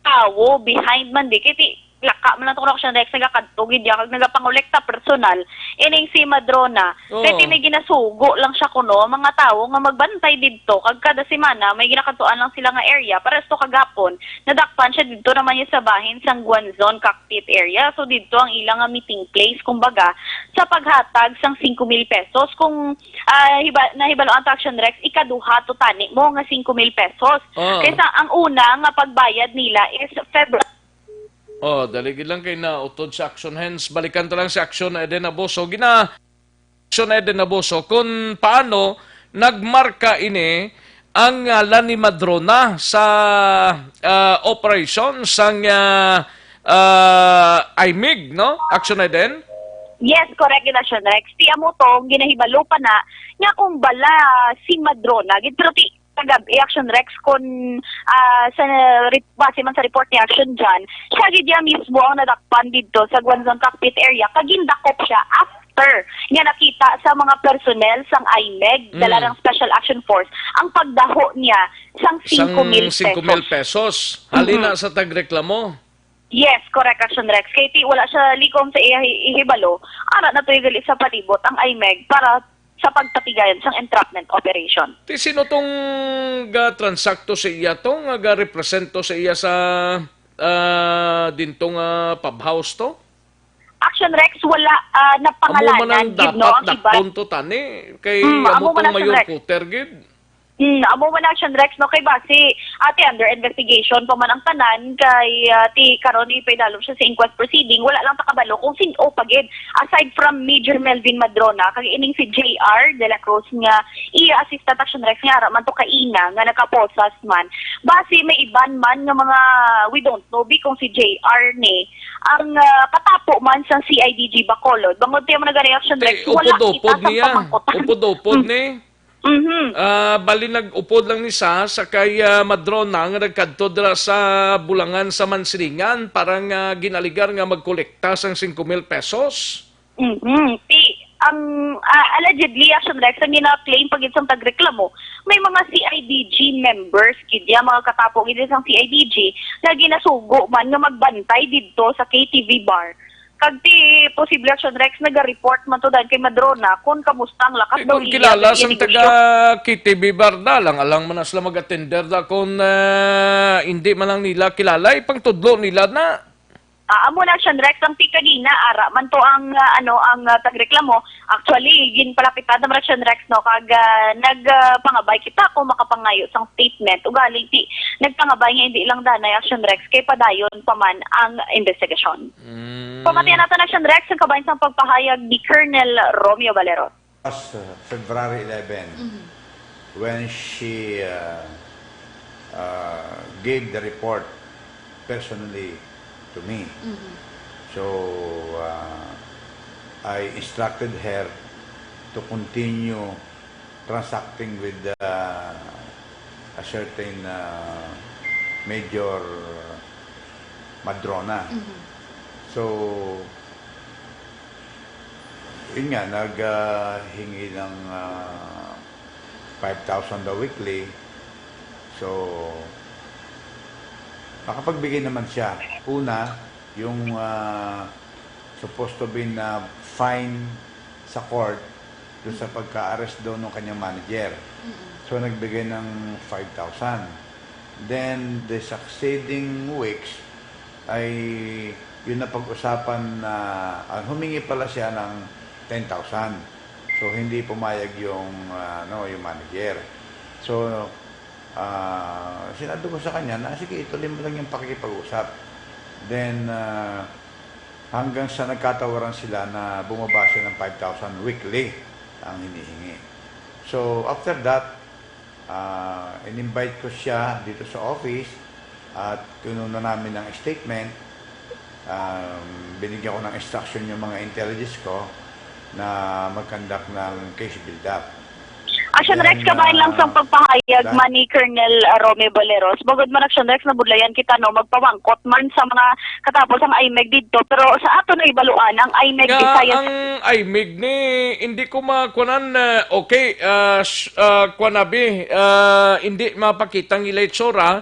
[SPEAKER 11] tawo behind man di kiti laka man lang to Action Rex nagakadtugid ya kag nagapangolekta personal ining si Madrona kay may ginasugo lang siya kuno mga tawo nga magbantay didto kag kada semana may ginakatuan lang sila nga area para sa kagapon nadakpan siya didto naman niya sa bahin sang Guanzon Cockpit area so didto ang ilang nga meeting place kumbaga sa paghatag sang 5,000 pesos kung nahibalo ang Action Rex ikaduha to tani mo nga 5,000 pesos kaysa ang una nga pagbayad nila is February.
[SPEAKER 4] Daligid lang kay na utod sa Action Hands. Balikan to lang si Action Eden Abuso. Action Eden Abuso kung paano nagmarka ini ang ngalan ni Madrona sa operation sang IMIG, no? Action Eden?
[SPEAKER 11] Yes, correct yun, Action Rex. Tiya mo to, ginahibalo pa na, nga kung bala si Madrona, pero tagabi Action Rex kung base man sa report ni Action dyan, siya gidya mismo ang nadakpan dito sa Guanzon Cockpit area, kagindakop siya after nga nakita sa mga personnel sang IMEG, dala ng Special Action Force, ang pagdaho niya sang 5,000
[SPEAKER 4] pesos. Halina sa tagreklamo.
[SPEAKER 11] Yes, correct, Action Rex. Kaya wala siya likom sa ihibalo, ara na to yung sa palibot ang IMEG para sa pagtatigayan sang entrapment operation.
[SPEAKER 4] Ti sino tong transakto sa iya tong represento sa iya sa dintong pub house to?
[SPEAKER 11] Action Rex wala napangalanan gid no ang iba.
[SPEAKER 4] Punto tani kay amo tong mayor Puter gid.
[SPEAKER 11] Amo man Action Rex no kay base ati under investigation pa man ang tanan kay ti karon ipedalom siya sa inquest proceeding wala lang takabalo kung sino pagid aside from Major Melvin Madrona kag ining si JR de la Cruz nga i-assistant Action Rex nga ara man to kaina nga nakaposas man base may iban man nga mga we don't know kung si JR ni ang katapo man sa CIDG Bacolod bangod tiya man nag-reaction Rex wala kita sa pamangkotan
[SPEAKER 4] upod ni bali nag-upod lang ni sa kay Madrona nga nagkadto dira sa Bulangan sa Mansilingan parang ginaligar nga magkolekta sang 5,000 pesos.
[SPEAKER 11] Ang allegedly Action Rex ang gina-claim pag isang tagreklamo may mga CIDG members kidya mga katapo gid sang CIDG na ginasugo man nga magbantay didto sa KTV bar kag ti posible Action Rex naga-report man to dan kay Madrona kung kamusta ang lakas daw
[SPEAKER 4] iya. Kilala sang taga KTV Barda lang alang man sila mag-attender da kung hindi man lang nila kilala ipang tudlo nila na.
[SPEAKER 11] Amo na Action Rex ang kanina ara man to ang ang tagreklamo actually ginpalapitan na Action Rex no kag nagpangabay kita kung makapangayo sang statement ugali ti nagpangabay nga hindi lang danay Action Rex kay padayon pa man ang investigasyon. Pamatian natin Action Rex ang kabayan sang pagpahayag ni Colonel Romeo Valero.
[SPEAKER 12] Last February 11 when she gave the report personally to me. So I instructed her to continue transacting with a certain Major Madrona. So yun nga, naghingi ng 5,000 daw weekly. So makapagbigay naman siya. Una, yung supposed to be na fine sa court doon sa pagka-arrest daw ng kanyang manager. So, nagbigay ng 5,000. Then, the succeeding weeks ay yun na pag-usapan na humingi pala siya ng 10,000. So, hindi pumayag yung manager. So, sinabi ko sa kanya na sige ituloy mo lang yung pakikipag-usap. Then hanggang sa nagkatawaran sila na bumaba siya ng 5,000 weekly ang hinihingi. So after that in-invite ko siya dito sa office at kinuha namin ng statement. Binigyan ko ng instruction yung mga intelligence ko na mag-conduct ng case build-up.
[SPEAKER 11] Action Rex, kabayan lang sa pagpahayag man ni Colonel Romeo Valeros. Bagod man Action Rex, nabudlayan kita no, magpawangkot man sa mga katapos ang IMEG dito. Pero sa ato na ibaluan, ang IMEG Visayas...
[SPEAKER 4] Ang IMEG ni, hindi ko makunan, okay, kwanabi, hindi mapakitang ila itsura,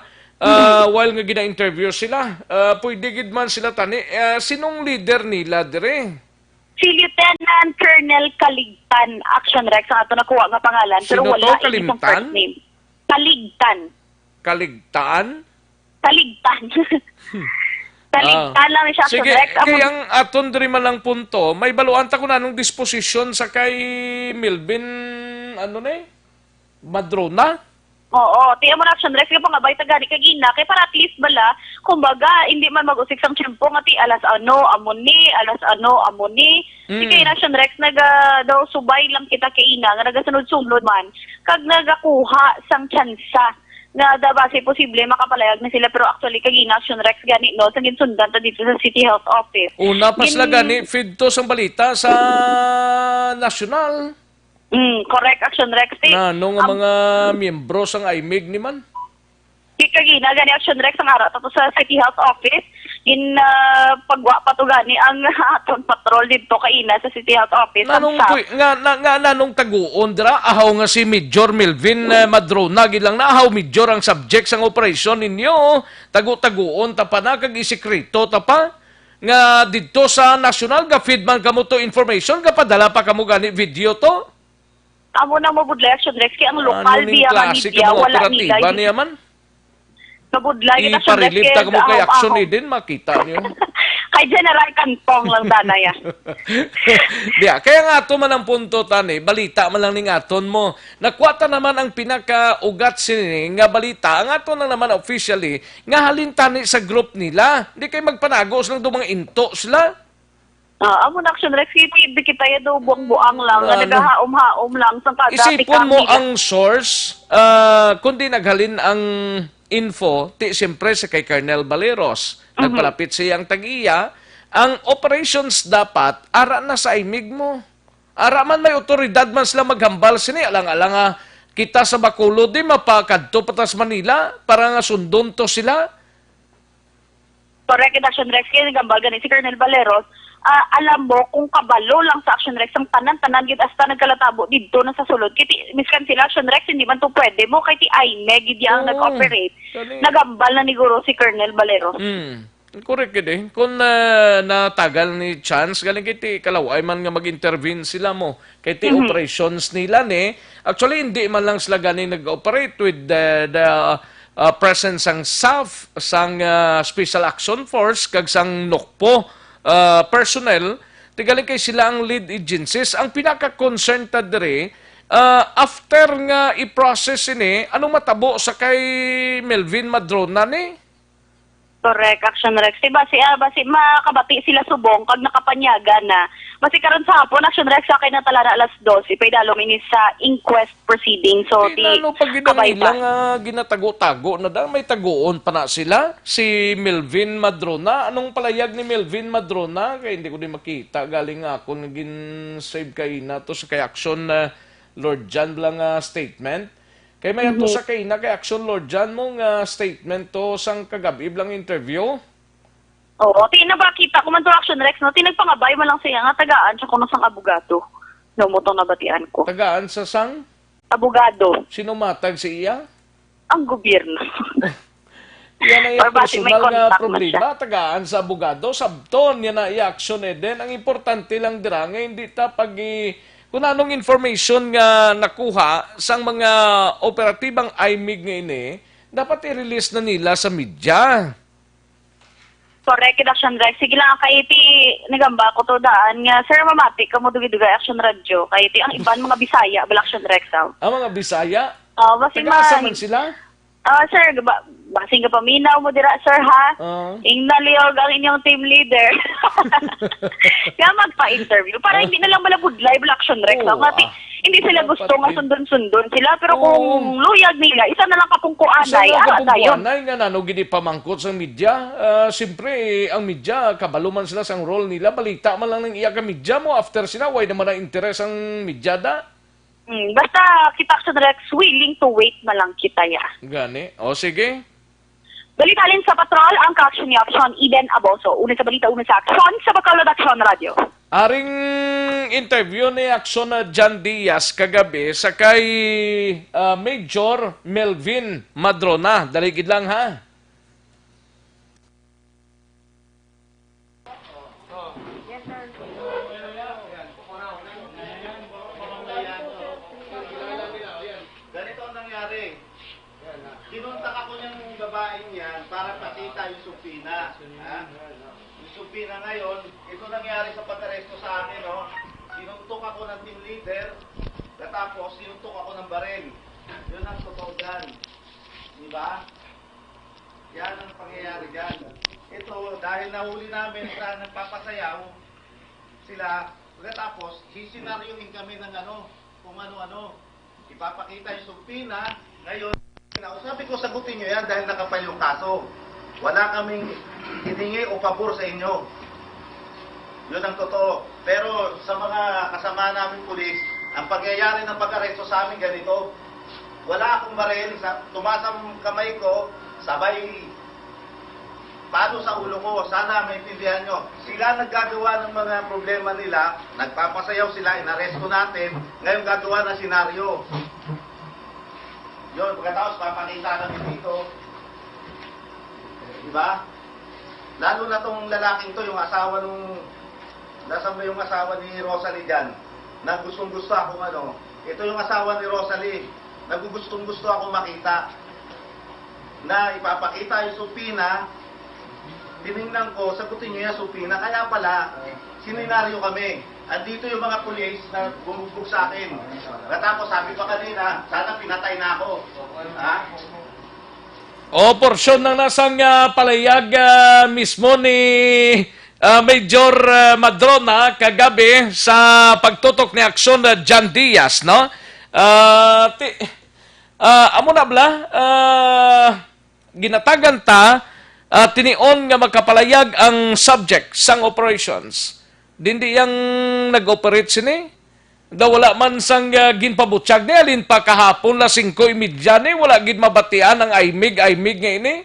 [SPEAKER 4] while nga gina-interview sila, pwede gid man sila tani, sinong leader nila dire?
[SPEAKER 11] Si Lieutenant Colonel Kaligtan, Action Rex, ang ato nakuha nga pangalan, pero
[SPEAKER 4] Sino
[SPEAKER 11] wala
[SPEAKER 4] to?
[SPEAKER 11] inisang first name. Kaligtan.
[SPEAKER 4] Kaligtaan?
[SPEAKER 11] Kaligtan. Kaligtan lang ni siya, Action
[SPEAKER 4] Sige,
[SPEAKER 11] Rex.
[SPEAKER 4] kaya ang aton diri man lang punto, may baluan ta ko na anong disposition sa kay Melvin, Madrona?
[SPEAKER 11] Oo, tiyan mo na, Action Rex, kaya pa nga ba, gani kagina, kaya para at least bala, kumbaga, hindi man mag-usik sang tiyempo, nga ti alas ano, amoni, Sige, Action Rex, daw subay lang kita kay ina, nga nagasunod-sunod man, kag nagakuha sang tsansa, nga base posible makapalayag na sila, pero actually kagina, Action Rex, gani, no, sang ginsundan ta dito sa City Health Office.
[SPEAKER 4] Una pas la gani, feed to sang balita sa national.
[SPEAKER 11] Correct, Action Rex.
[SPEAKER 4] Na, nga mga miyembro sang IMEG ni man?
[SPEAKER 11] Kagina, gani Action Rex, ang araw to sa City Health Office, pagwa pa to gani ang aton patrol dito kaina sa City Health Office.
[SPEAKER 4] Nanong taguon dira, ahaw nga si Major Melvin Madrona, gilang na ahaw Major ang subject sang operasyon ninyo, tagu-taguon ta pa na, kag isikreto ta pa, nga dito sa national, ga feed man kamo to information, ga padala pa kamo gani video to?
[SPEAKER 11] Amo na mabudlay, Action Rex, kaya ang lokal biya nga media, wala nila.
[SPEAKER 4] Klase niya man?
[SPEAKER 11] Mabudlay, Action Rex,
[SPEAKER 4] iparilip ta kamo kay action ni din, makita niyo.
[SPEAKER 11] Kay General Cantong lang danaya.
[SPEAKER 4] Diya, kaya nga ato man ang punto, tani, balita man lang ning aton mo. Nakwata naman ang pinaka-ugat sini nga balita, ang aton na naman officially, nga halin tani sa group nila. Di kayo magpanagos lang do mga into sila.
[SPEAKER 11] Amo na, Action Rex, hindi kita do buang-buang lang, nga nagahaom-haom lang sa kada.
[SPEAKER 4] Isipon mo ang source, kundi naghalin ang info, siyempre sa kay Colonel Baleros, nagpalapit siyang tag-iya, ang operations dapat, ara na sa imig mo. Ara man may otoridad man sila maghambal sini, alang-alang kita sa Bacolod, di mapakadto patas Manila, para nga sundon to sila.
[SPEAKER 11] Correct, Action Rex, kaya nagambal ganit si Colonel Baleros, alam mo, kung kabalo lang sa Action Rex, ang tanan-tanan, gid hasta nagkalatabo dito na sa sulod. Kiti, miskan sila, Action Rex, hindi man to pwede mo, kay ti IMEG, gid ang nag-operate. Nagambal na ni Guro si Colonel Baleros.
[SPEAKER 4] Correct gid eh. Kung natagal ni Chance, galing kiti kalaway man nga mag-intervene sila mo. Kay ti operations nila ni. Actually, hindi man lang sila gani nag-operate with the presence sang SAF, sang Special Action Force, kag sang NOCPO personnel, tigaling kay sila ang lead agencies. Ang pinaka-concern ta dire, after nga i-process ini, anong matabo sa kay Melvin Madrona ni?
[SPEAKER 11] Correct, Action Rex. Basi makabati sila subong kag nakapanyaga na. Basi karon sa hapon, Action Rex, sa akin na talara alas 12, pay dalom ini sa inquest proceeding. So,
[SPEAKER 4] lalo pag ilang ginatago-tago na dahil may tagoon pa na sila. Si Melvin Madrona. Anong palayag ni Melvin Madrona? Kaya hindi ko din makita. Galing ako naging save kay na to sa kay Action Lord John lang statement. Kaya may ato sa kay na kay Action Lord John mong statement to sang kagabi lang interview.
[SPEAKER 11] Oo, tinabakita ko man to Action Rex, no? Tinagpangabay mo lang siya nga tagaan siya kung sang abogado. No, mo tong nabatian ko.
[SPEAKER 4] Tagaan sa sang?
[SPEAKER 11] Abogado.
[SPEAKER 4] Sino matag si iya?
[SPEAKER 11] Ang gobyerno.
[SPEAKER 4] Yan ay personal nga problema. Tagaan sa abogado. Sabton, yan ay action din. Ang importante lang dira nga hindi ta pag kung anong information nga nakuha sang mga operatibang IMEG nga ini, dapat i-release na nila sa media.
[SPEAKER 11] Correct, Action Rex. Sige lang, kay iti nagamba ko to daan nga, Sir Mamati, kamo dugi-dugay Action Radio. Kay iti ang iban mga Bisaya, bala Action Rex.
[SPEAKER 4] Ang mga Bisaya?
[SPEAKER 11] Taga-asa
[SPEAKER 4] man sila?
[SPEAKER 11] Sir, basing ka paminaw mo dira, sir, ha? Ingnaliyog ang inyong team leader. Kaya magpa-interview. Para hindi na lang malabudlay, Action Rex. Hindi sila gusto nga sundon-sundon sila. Pero kung luyag nila, isa na lang kapungkuanay.
[SPEAKER 4] Kapungkuanay nga nanog hindi pamangkot sa media. Siyempre, ang media, kabaluman sila sa role nila. Balita man lang ng iya ka media mo. After sila, why naman ang interes ang media da?
[SPEAKER 11] Basta kita Action Rex, willing to wait na lang kita ya.
[SPEAKER 4] Gani. O sige.
[SPEAKER 11] Balitalin sa patrol ang ka-action ni Action Eden Aboso. Una sa balita, una sa Action sa Bacolod Action Radio.
[SPEAKER 4] Aring interview ni Action John Diaz kagabi sa kay Major Melvin Madrona. Daligid lang ha.
[SPEAKER 13] Yung supina ngayon, ito nangyari sa pag-aresto sa akin, no? Sinuntok ako ng team leader, tapos sinuntok ako ng baril. Yun ang totoo dyan. Di ba? Yan ang pangyayari dyan. Ito, dahil nahuli namin sa nagpapasayaw, sila, tapos, sisinaryoin kami ng kung ano-ano. Ipapakita yung supina, ngayon, sabi ko, sagutin nyo yan dahil nakapal yung kaso. Wala kaming hiningi o pabor sa inyo. Yun ang totoo. Pero sa mga kasama namin pulis, ang pangyayari ng pag-aresto sa amin ganito, wala akong baril, tumaas ang kamay ko, sabay paano sa ulo ko. Sana maintindihan nyo. Sila naggagawa ng mga problema nila, nagpapasayaw sila, inaresto natin, ngayon gagawa ng senaryo. Yun, pagkatapos papakita namin dito. Diba? Lalo na tong lalaking to, yung asawa nung, nasan ba yung asawa ni Rosalie dyan? Nagustong-gusto akong ito yung asawa ni Rosalie. Nagugustong-gusto akong makita. Na ipapakita yung supina, tinignan ko, sagutin nyo yung supina. Kaya pala, sininaryo kami. Andito yung mga pulis na bumugbog sa akin. Tapos sabi pa kanina, sana pinatay na ako. Ha?
[SPEAKER 4] O, porsyon ng nasang palayag mismo ni Major Madrona kagabi sa pagtutok ni Aksyon John Diaz, no? Amo na bla, ginatagan ta, tinion nga magkapalayag ang subject sang operations. Dindi yang nag-operate sini. Da wala man sang ginpabutyag ni alin pa kahapon la 5:30 ni wala gid mabatian ang aimig nga ini.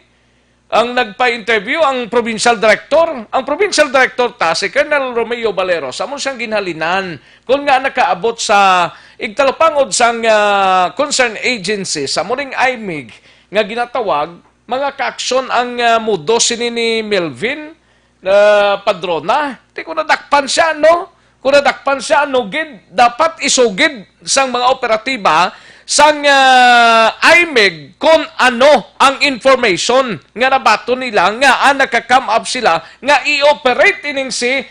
[SPEAKER 4] Ang nagpa-interview ang provincial director. Ang provincial director ta si Colonel Romeo Baleros. Amo siyang ginhalinan kung nga nakaabot sa igtalapangod sang concerned agency sa muning aimig nga ginatawag mga kaaksyon ang mudo sini ni Melvin Padrona. Di ko nadakpan siya, no? Kung nadakpan siya, gid, dapat isugid sang mga operatiba sang IMEG kung ano ang information nga nabato nila nga nakakam up sila nga i-operate ining si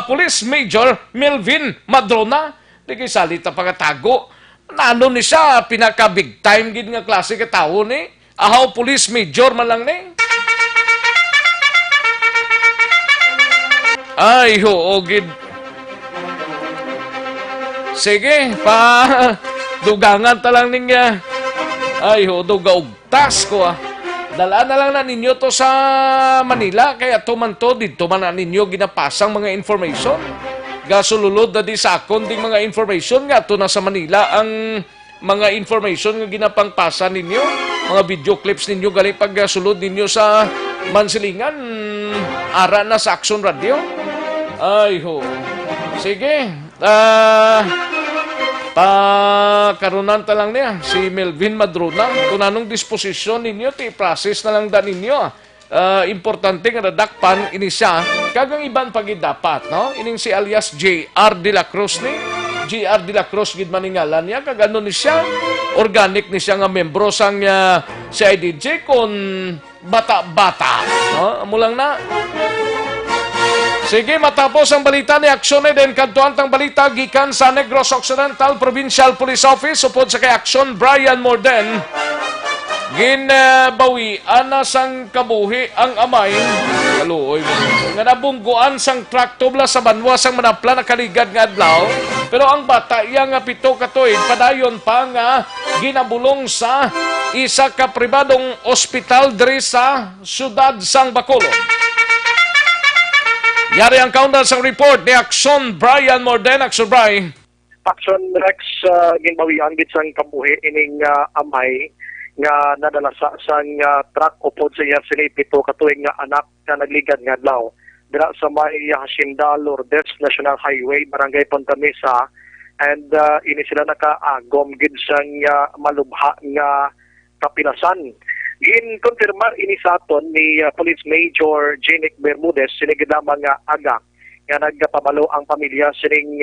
[SPEAKER 4] Police Major Melvin Madrona. Di kay salita pagkatago. Nano ni siya, pinaka-big time gid nga klase ka tao ni. Ahaw Police Major man lang ni. Ay, oo, gid. Sige, dugangan talang niya. Ay, ho, dugaugtas ko Dala na lang na ninyo to sa Manila, kaya tumanto dito man na ninyo ginapasang mga information. Gasululod na di sa akon ding mga information nga to na sa Manila ang mga information nga ginapangpasa ninyo. Mga video clips ninyo galing pagsulod ninyo sa Mansilingan, ara na sa Action Radio. Ay ho. Sige. Karunan ta lang niya si Melvin Madrona. Kung anong disposisyon ninyo, i-process na lang da ninyo. Importante nga nadakpan ini siya. Kagang iban pagid dapat, no? Ining si alias J.R. De La Cruz ni. J.R. De La Cruz gid maningalan niya. Kagano ni siya. Organic ni siya nga membro sang CIDJ kon bata-bata. No? Amo lang na. Sige, matapos ang balita ni Aksyon din kantuan tang balita gikan sa Negros Occidental Provincial Police Office upod sa kay Aksyon Brian Morden. Ginabawi ana sang kabuhi ang amay kaluoy nga nabungguan sang truck tubla sa banwa sang manapla na kaligad nga adlaw. Pero ang bata iya nga 7 ka tuig padayon pa nga ginabulong sa isa ka pribadong ospital diri sa siyudad sang Bacolod. Yari ang countdown sa report ni Aksyon Brian Morden. Aksyon Brian.
[SPEAKER 14] Aksyon Rex, ginbawian gid sang kabuhi ining amay nga nadala sa sang truck upod sa iya sini 7 ka tuig nga anak nga nagligad nga adlaw dira sa may Hacienda Lourdes National Highway, Barangay Punta Mesa, and ini sila nakaagom gid sang malubha nga kapilasan. Gin-confirmar ini sa aton ni Police Major Jenick Bermudez sinig lamang nga aga nga nagpabalo ang pamilya sining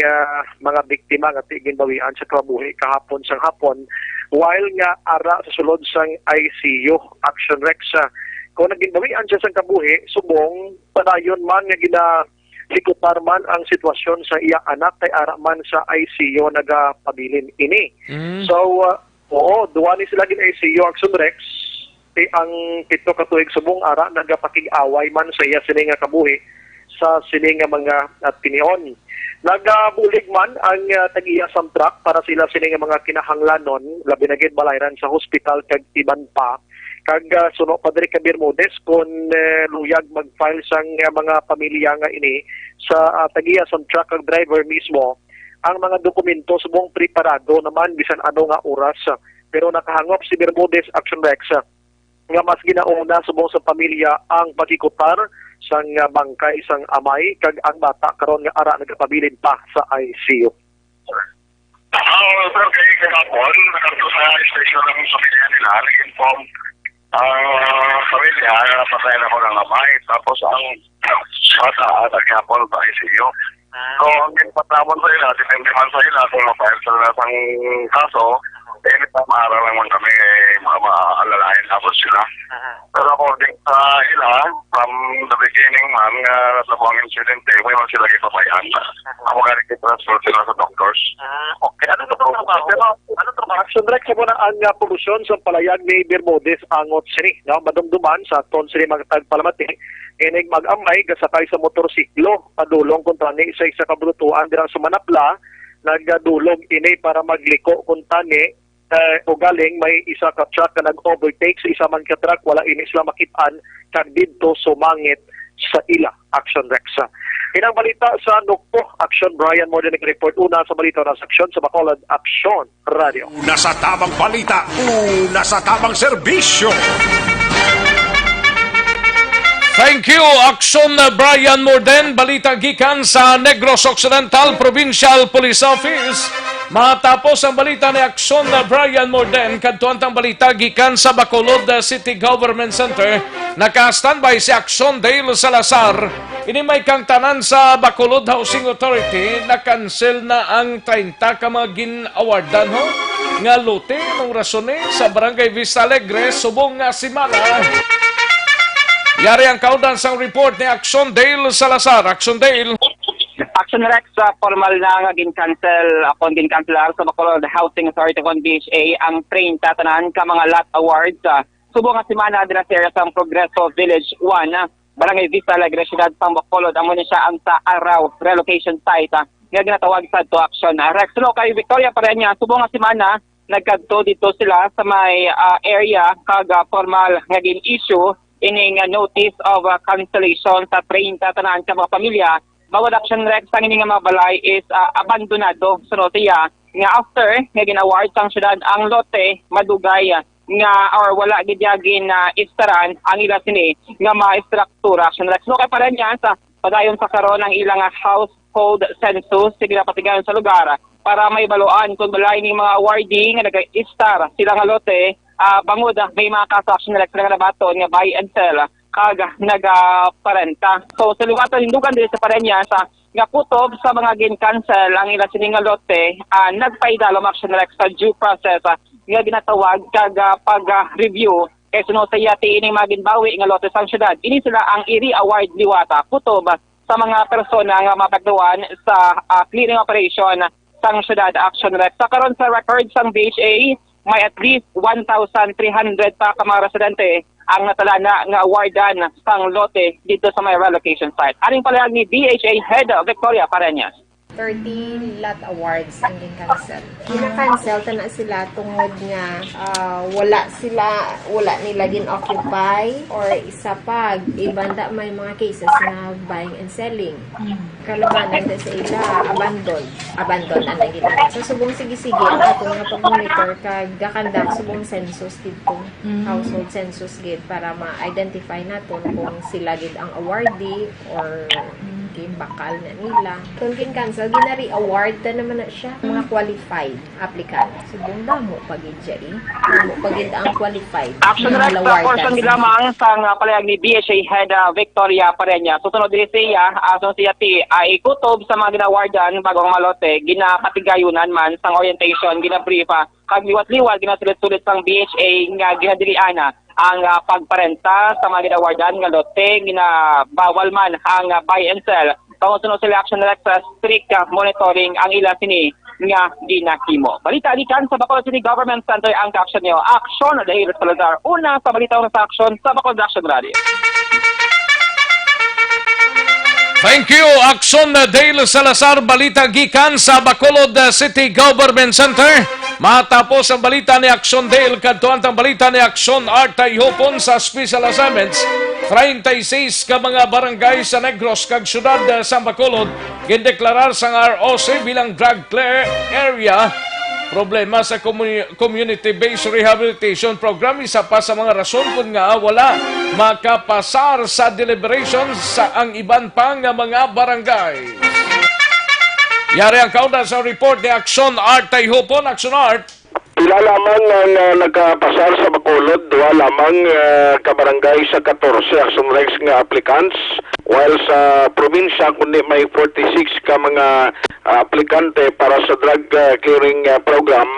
[SPEAKER 14] mga biktima nga ginbawian sa kabuhi kahapon sang hapon while nga ara sa sulod sang ICU. Action Rex kung naginbawian siya sa kabuhi, subong, padayon man nga ginasikutar man ang sitwasyon sa iya anak kay ara man sa ICU nagapabilin ini. So, oo, duwa ni sila gin ICU Action Rex, ang 7 ka tuig subong ara nagapakig-away man sa iya sini nga kabuhi sa sini nga mga tinion. Nagabulig man ang tag-iya samtrak para sila sini nga mga kinahanglanon, labi na gid balayran sa hospital kag iban pa. Kag suno pa diri ka Bermudez kung luyag mag-file sang mga pamilya nga ini sa tag-iya samtrak kag driver mismo, ang mga dokumento subong preparado naman bisan ano nga oras. Pero nakahangop si Bermudez Action Rex nga mas ginauna subong sa pamilya ang pagikutar sang bangkay sang amay kag ang bata karon nga ara nagapabilin pa sa ICU.
[SPEAKER 15] Sir, kay kahapon, nakarto sa station ng pamilya nila, nag-inform ang pamilya na patay na ko ng amay, tapos ang bata nag-hapon sa ICU. So, ang ginpatamon sa ila, depende man sa ila kung mapahil sa latang kaso, anytime araw lang man kami maalalayan tapos sila. Pero according sa ila, from the beginning man, sa buwang incident, may man sila ipapayan. Ako galing i-transfer sila sa doctors.
[SPEAKER 14] Okay, ano ito ba? Action Rex mo na ang promotion sa palayag ni Bermudez angot sini. Madumduman sa ton sini mga tagpalamati. Inig mag-amay, gasakay sa motorsiklo. Padulong kontra ni isa-isa kabulutuan dirang sa Manapla. Nagdulog ini para magliko kung tani o galing may isa ka truck na nag-overtake sa isa man ka truck, wala ini sila makitaan kag didto sumangit sa ila. Action Rex. Inang balita sa Nukpo, Action Brian mo din report una sa balita ng Action sa Bacolod Action Radio.
[SPEAKER 7] Una sa tamang balita, una sa tamang serbisyo.
[SPEAKER 4] Thank you, Action Brian Morden. Balita gikan sa Negros Occidental Provincial Police Office. Matapos ang balita ni Action Brian Morden, kadtuan tang balita gikan sa Bacolod City Government Center. Naka-standby si Action Dale Salazar. Ini may kang tanan sa Bacolod Housing Authority na cancel na ang 30 ka mga gin-awardan ho nga lote ng rasone sa Barangay Vista Alegre subong nga simana. Yari ang kaudan sang report ni Action Dale Salazar. Action Dale.
[SPEAKER 16] Action Rex, formal na nga gin-cancel upon gin-cancelar sa Bacolod Housing Authority on BHA ang 30 tanan ka mga lot awards. Subong nga simana din sa area sang Progreso Village 1, Barangay Vista Alegre, Siyudad sang Bacolod. Amo ni siya ang sa Araw relocation site nga ginatawag sa to Action Rex. No, kay Victoria Parenya, subong nga simana nagkadto dito sila sa may area kag formal nga gin-issue ining notice of cancellation sa 30 tanan ka mga pamilya. Bawat Action Rex ang ining mga balay is abandonado. So siya nga after nga gin-award sang syudad ang lote madugay nga or wala gidyagin na istaran ang ila sini nga ma-struktura. Action Rex. No kay para niya sa padayon sa karon ang ilang household census sige patigayon sa lugar para may baluan kung balay ning mga awardee nga nag-istar sila nga lote. Bangod, may mga kaso Action Rex na nabaton nga buy and sell kag nagaparenta. So sa liwatan hindugan diri sa Parenya sa nga kutob sa mga gin-cancel ang ila sini nga lote, nagpaidalom Action Rex sa due process nga ginatawag kag pag-review kay suno sa yati ining mga ginbawi nga lote sa syudad. Ini sila ang i-award liwata kutob sa mga persona nga mapagduan sa clearing operation sang syudad Action Rex. Sa karon sa records sang BHA may at least 1,300 pa ka mga residente ang natalana nga awardan sang lote dito sa may relocation site. Aring palayag ni BHA Head Victoria Pareñas.
[SPEAKER 17] 30 lot awards ang gin-cancel. Gina-cancel na sila tungod nga wala nila gin-occupy or isa pag ibanda may mga cases na buying and selling. Kalabanan sa ila abandon ang ginagawa. So subong sige-sige ang ato nga pag-monitor kag gakandak subong census dito. Household census gid para ma-identify naton kung sila gid ang awardee or bakal na nila. Kung kin-cancel, ginari-award na naman na siya. Mga qualified applicant. Subong damo pagid Jerry. Damo pagid ang qualified.
[SPEAKER 16] Action Rex, portion lamang sang palayag ni BHA Head Victoria Pareñas. Susunod din siya, aso siya ay kutob sa mga ginawardan bagong malote, ginapatigayonan man sang orientation, ginabrief, kag liwat-liwat, ginasulit-sulit sang BHA nga ginadiliana ang pagparenta sa mga ginawardan nga lote na bawal man ang buy and sell. Pangusunod sila Action Rex sa strict monitoring ang ila sini nga ginahimo. Balita alikan sa Bacolod City Government Center ang caption niyo. Action dahil Salazar. Una sa balita sa action sa Bacolod Action Radio.
[SPEAKER 4] Thank you, Action Dale Salazar, balita gikan sa Bacolod City Government Center. Matapos ang balita ni Action Dale, kadtuan ang balita ni Action Art Tayhopon sa special assignments. 36 ka mga barangay sa Negros kag syudad sa Bacolod gindeklarar sa ROC bilang drug clear area. Problema sa community-based rehabilitation program, isa pa sa mga rason kung nga wala makapasar sa deliberations sa ang iban pang mga barangay. Yari ang kauna sa report ni Action Art Tayhopon. Action Art.
[SPEAKER 15] Pila lamang ang nagkapasar sa Bacolod, duwa lamang kabarangay sa 14 Action Rex nga applicants, while sa probinsya kundi may 46 ka mga aplikante para sa drug clearing program,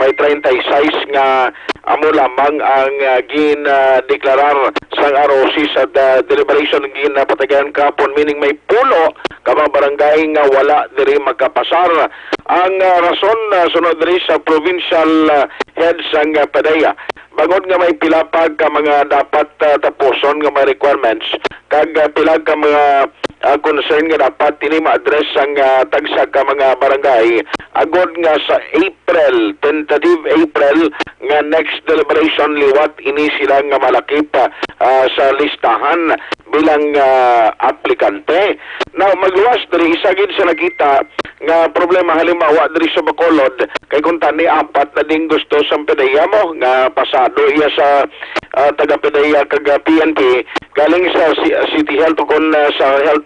[SPEAKER 15] may 36 nga amo lamang ang gin-deklarar sa ROC sa deliberation gin-patagayan kapon, meaning may pulo ka mga barangay nga wala diri magkapasar. Ang rason sunod diri sa provincial heads ang PDEA. Bangod nga may pilapag ka mga dapat tapuson nga mga requirements, kag pilag ka mga concern nga dapat ini ma-address ang tagsa ka mga barangay. Agod nga sa April, tentative April, nga next deliberation liwat ini sila nga malakip sa listahan bilang aplikante. Now, magluwas diri isa gid sa nakita nga problema halimbawa diri sa Bacolod kay kung tani apat na ding gusto sa PDEA mo nga pasado iya sa taga PDEA kag PNP galing sa City Health kon sa health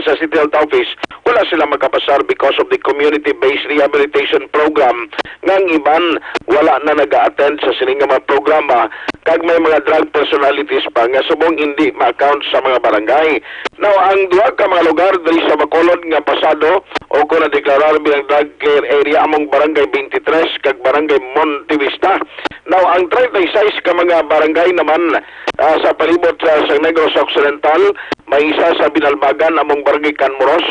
[SPEAKER 15] sa City Health Office, wala sila magkapasar because of the community-based rehabilitation program. Ngang iban wala na nag-attend sa sining mga programa kag may mga drug personalities pa nga subong hindi ma-account sa mga barangay. Now, ang duha ka mga lugar diri sa Bacolod nga pasado o kung na-deklarar bilang drug clear area among barangay 23 kag barangay Montevista. Now, ang 36 ka mga barangay naman sa palibot sa Negros Occidental, may isa sa Binalbagan among barangay Canmoros,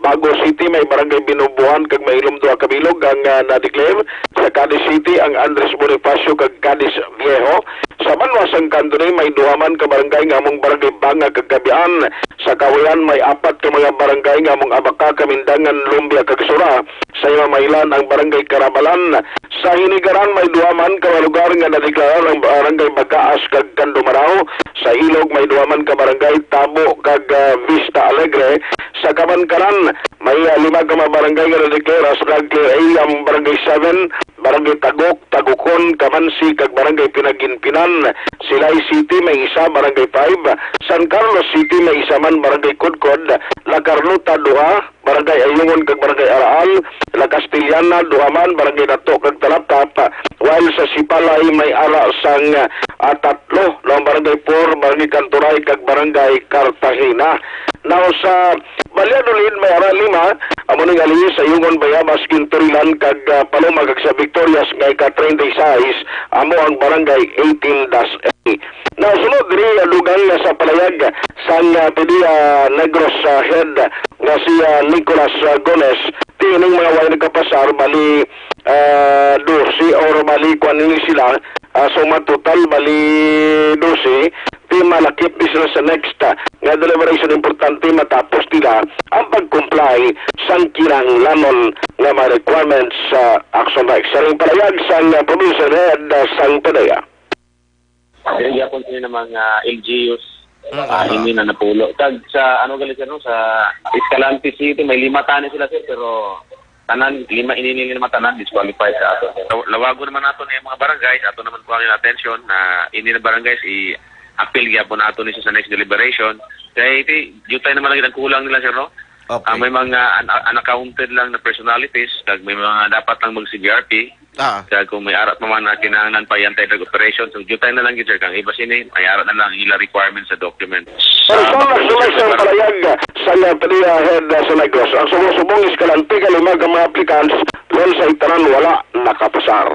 [SPEAKER 15] Bago City may barangay Binubuhan kag may Ilom Dua Kabilog ang na-declare. Sa Cadiz City ang Andres Bonifacio kag Cadiz Viejo. Sa Banwasang Cantonay may duhaman ka barangay nga among barangay Banga kag Gabian. Sa Kawayan may apat ka mga barangay nga among Abaca, Kamindangan, Lumbia kag Sura. Sa Imamaylan ang barangay Karabalan. Sa Hinigaran may duhaman ka lugar nga na-declare ang barangay Bagaas kag Candumarao. Sa Ilog may duhaman ka barangay Tabo kag Vista Alegre. Sa Kabankaran may 5 ka mga barangay nga na-declare as drug clear area ang barangay 7, barangay Tagok, Tagukon, Kamansi kag barangay Pinaginpinan. Silay City may isa, barangay 5. San Carlos City may isa man, barangay Kudkod. La Carlota duha, barangay Ayungon kag barangay Araal. La Castellana duha man, barangay Nato kag Talaptap. While sa Sipalay may ara sang tatlo, lang barangay 4, barangay Kanturay kag barangay Cartagena. Now sa Valladolid may ara 5, amo ning ali sa Ayungon, Bayabas, Quinturilan kag Paloma kag sa Victorias nga ika-36, amo ang barangay 18-A. Now sunod diri lugar sa palayag sang PDEA Negros head nga si Nicolas Gones, tining mga way nagkapasar bali 12 or bali kuan ni sila, suma total bali 12. Malakip di sila sa next nga deliberation importante matapos nila ang pag-comply sang kirang lanon nga mga requirements sa Action Rex. Sa ring palayag sang producer head sang PDEA.
[SPEAKER 18] Dili gyapon sila ng mga LGUs hindi na napulo. Tag sa ano gali sir no, sa Escalante City may 5 tani sila sir, pero tanan 5 ininili naman tanan disqualified sa ato. Lawago naman nato ni mga barangay, ato naman kuha nila attention na ini na barangay appeal gyapon nato ni sa next deliberation. Kaya iti jutay naman lang ang kulang nila sir no. Okay. May mga unaccounted lang na personalities, tag may mga dapat lang mag-CBRP Kaya kung may arat naman na kinahanglan pa yan tayo operation, so due tayo na lang yun, sir. Kang iba sini, may arat na lang ila requirements sa document.
[SPEAKER 15] Sumay sa palayag sa head sa Negros. Ang sumusubong iskalante kalimag ang mga applicants doon sa itanan wala nakapasar.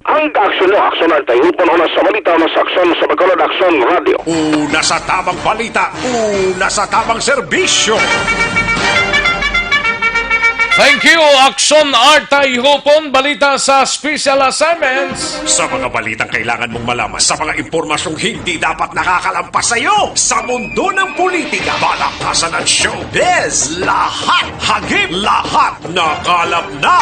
[SPEAKER 15] Ang aksyon mo, aksyon natin, hupon na sa balita na saksyon sa Bacolod Aksyon Radio.
[SPEAKER 7] Una sa tamang balita, una sa tamang serbisyo.
[SPEAKER 4] Thank you, Aksyon Artay Hupon, balita sa Special Assignments.
[SPEAKER 7] Sa mga balitang kailangan mong malaman, sa mga impormasyong hindi dapat nakakalampas sa iyo, sa mundo ng politika, balakasan at showbiz, lahat hagip, lahat nakalap na.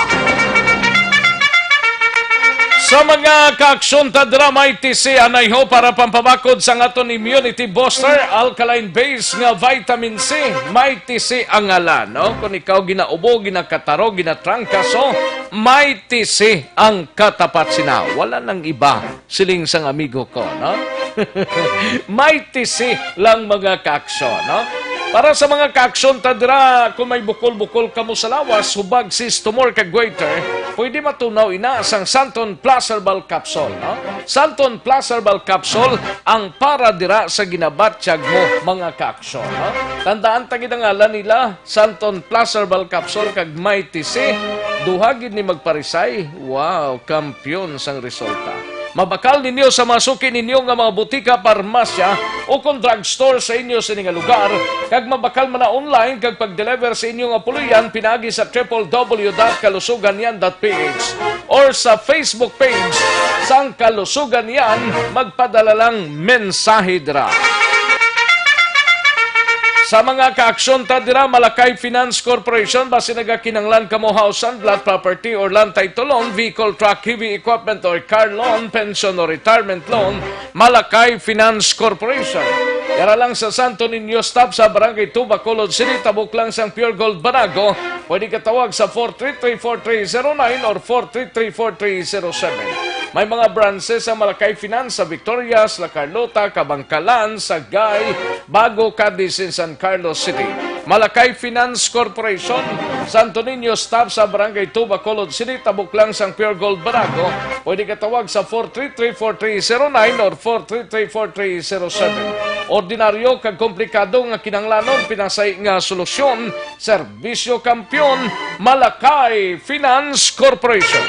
[SPEAKER 4] Sa mga kaaksyon tadra may TC anayho para pampabakod sa aton immunity booster, alkaline base nga vitamin C, may TC ang ngalan. No? Kung ikaw ginaubo, ginakataro, ginatrangkaso, may TC ang katapat sina. Wala nang iba, siling sang amigo ko. No? May TC lang mga kaaksyon. No? Para sa mga kaaksyon tadra, kung may bukol-bukol kamo sa lawas, hubag sis tumor kag goiter, pwede matunaw ina sang Santon Plus Herbal Capsule. No? Santon Plus Herbal Capsule ang para dira sa ginabatsyag mo mga kaaksyon. No? Tandaan tagid ang ngalan nila, Santon Plus Herbal Capsule kag may TC, duhagid ni magparisay. Wow, kampiyon sang resulta. Mabakal ninyo sa masuki ninyo nga mga butika, parmasya o kung drugstore sa inyo sa nga lugar. Kag mabakal man na online kag pag-deliver sa inyo nga puluyan pinagi sa www.kalusuganyan.ph or sa Facebook page sang Kalusugan Yan, magpadala lang mensahe dira. Sa mga kaaksyon ta dira, Malakay Finance Corporation, basi nagakinanglan kamo house and lot property or land title loan, vehicle, truck, heavy equipment or car loan, pension or retirement loan, Malakay Finance Corporation. Yara lang sa Santo Niño Stop sa Barangay 2, Bacolod City, tabuk lang sang Pure Gold Banago. Pwede ka tawag sa 433-4309 or 433-4307. May mga branches sa Malakay Finance sa Victorias, La Carlota, Kabangkalan, Sagay, Bago, Cadiz, San Carlos City. Malakay Finance Corporation, Santo Niño Stop sa Barangay 2, Bacolod City, tabuk lang sang Pure Gold Banago. Pwede ka tawag sa 433-4309 or 433-4307. Ordinaryo kag komplikado nga kinanglanon, pinasay nga solusyon, serbisyo kampyon, Malakay Finance Corporation.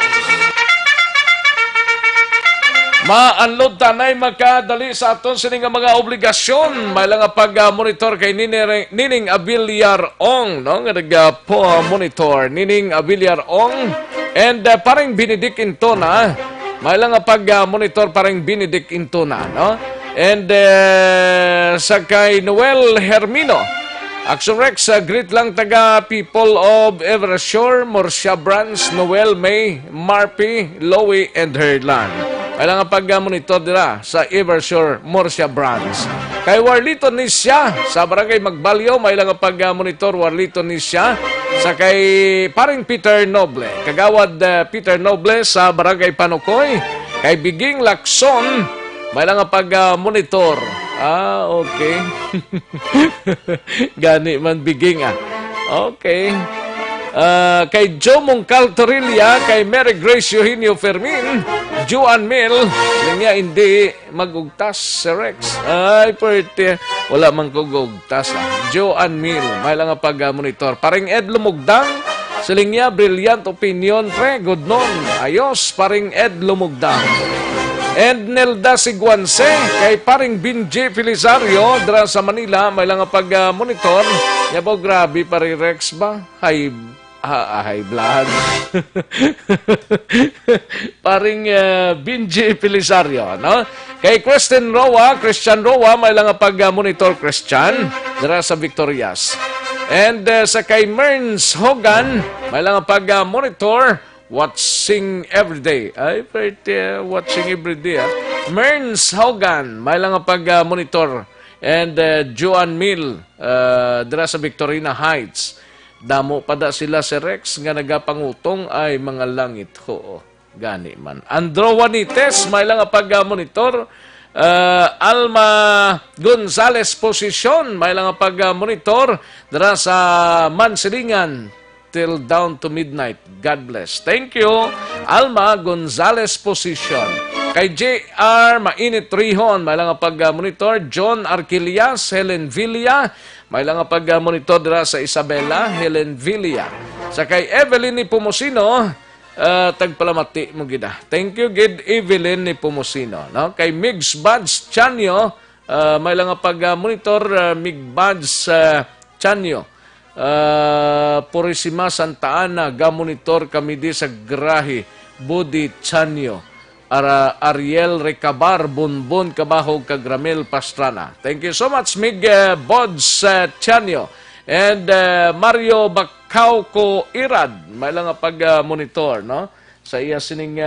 [SPEAKER 4] Ma-unload tanay magkadali sa aton sining mga obligasyon. May lang pag-monitor kay Nining Abiliar Ong, no? Nga nag-monitor Nining Abiliar Ong and parang Benedict Intona. May lang pag-monitor parang Benedict Intona, no? And sa kay Noel Hermino. Action Rex, greet lang taga people of Evershore, Morsia Branch, Noel, May, Marpy, Lowy, and Herland. Kailangan pag-monitor dira sa Evershore, Morsia Branch. Kay Warlito Nisya, sa Barangay Magbalyo, may lang pag-monitor Warlito Nisya. Sa kay paring Peter Noble, kagawad Peter Noble sa Barangay Panukoy. Kay Biging Lakson, may lang pag-monitor. Okay. Gani man Biging Okay. Kay Joe Mongcal Torilla, kay Mary Grace Eugenio Fermin, Joan Mill, niya hindi magugtas si Rex. Ay, pwede. Wala man kugugtas. Joan Mill, may lang pag-monitor. Paring Ed Lumugdang, siling niya, brilliant opinion, pre, good noon. Ayos, paring Ed Lumugdang. And Nelda Siguanse, kay paring Binji Felizario, dra sa Manila, may lang pag-monitor. Yabo, grabe, pari Rex ba? High blood. Paring Binji Felizario, no? Kay Christian Roa, may lang pag-monitor Christian, dra sa Victorias. And sa kay Merns Hogan, may lang pag-monitor watching everyday. Ay, pwede watching everyday. Merns Hogan, may lang pag-monitor. And Joan Mill, dira sa Victorina Heights. Damo pada sila si Rex nga nagapangutong ay mga langit ho. Gani man. Andro Juanites, may lang pag-monitor. Alma Gonzales Posisyon, may lang pag-monitor. Dira sa Mansilingan. till down to midnight. God bless. Thank you, Alma Gonzales Position. Kay JR Mainit Rihon, may lang pag-monitor. John Arquilias, Helen Villa, may lang pag-monitor dira sa Isabela, Helen Villa. Sa kay Evelyn ni Pumosino, tagpalamati mo gida. Thank you, gid Evelyn ni Pumosino. No? Kay Migs Buds Chanyo, may lang pag-monitor, Mig Buds Chanyo. Purisima Santa Ana, gamonitor kami di sa Grahi, Budi Chanyo. Ariel Recabar, Bunbun Kabahog, Kagramil Pastrana. Thank you so much, Mig Buds Chanyo. And Mario Bacauco Irad, may lang pag-monitor, no? Sa iya sining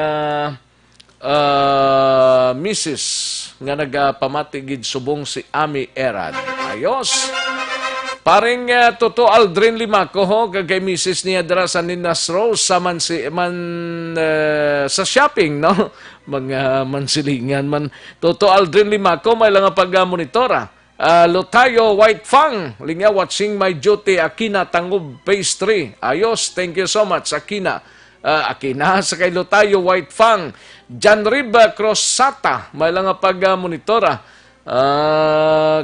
[SPEAKER 4] Mrs. nga nagpamatigid subong si Ami Erad. Ayos! Paring Toto Aldrin Limaco ho, kay Mrs. niya dara sa Ninas Rose, sa sa shopping, no? Mga mansilingan man. Toto Aldrin Limaco, may lang pag-monitora. Lotayo White Fang, linya watching my duty, Akina Tangub Phase 3. Ayos, thank you so much, Akina. Akina, sa kay Lotayo White Fang. Jan Riba Cruzata, may lang pag-monitora.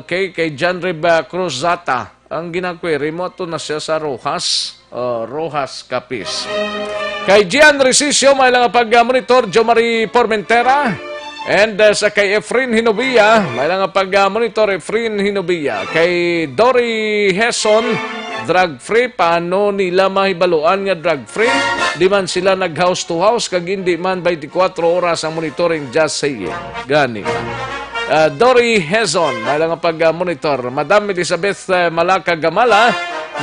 [SPEAKER 4] Kay Jan Riba Cruzata, ang ginagquery mo, ito na siya sa Rojas, Rojas Capiz. Kay Gian Resisio, may lang pag-monitor, Jo Marie Formentera. And sa kay Efren Hinobia, may lang pag-monitor, Efren Hinobia. Kay Dory Heson, drug-free, paano nila mahibaluan nga drug-free? Di man sila nag-house to house, kag hindi man 24 oras ang monitoring, just saying. Gani. Dory Hezon, may lang pag-monitor. Madam Elizabeth Malaka Gamala,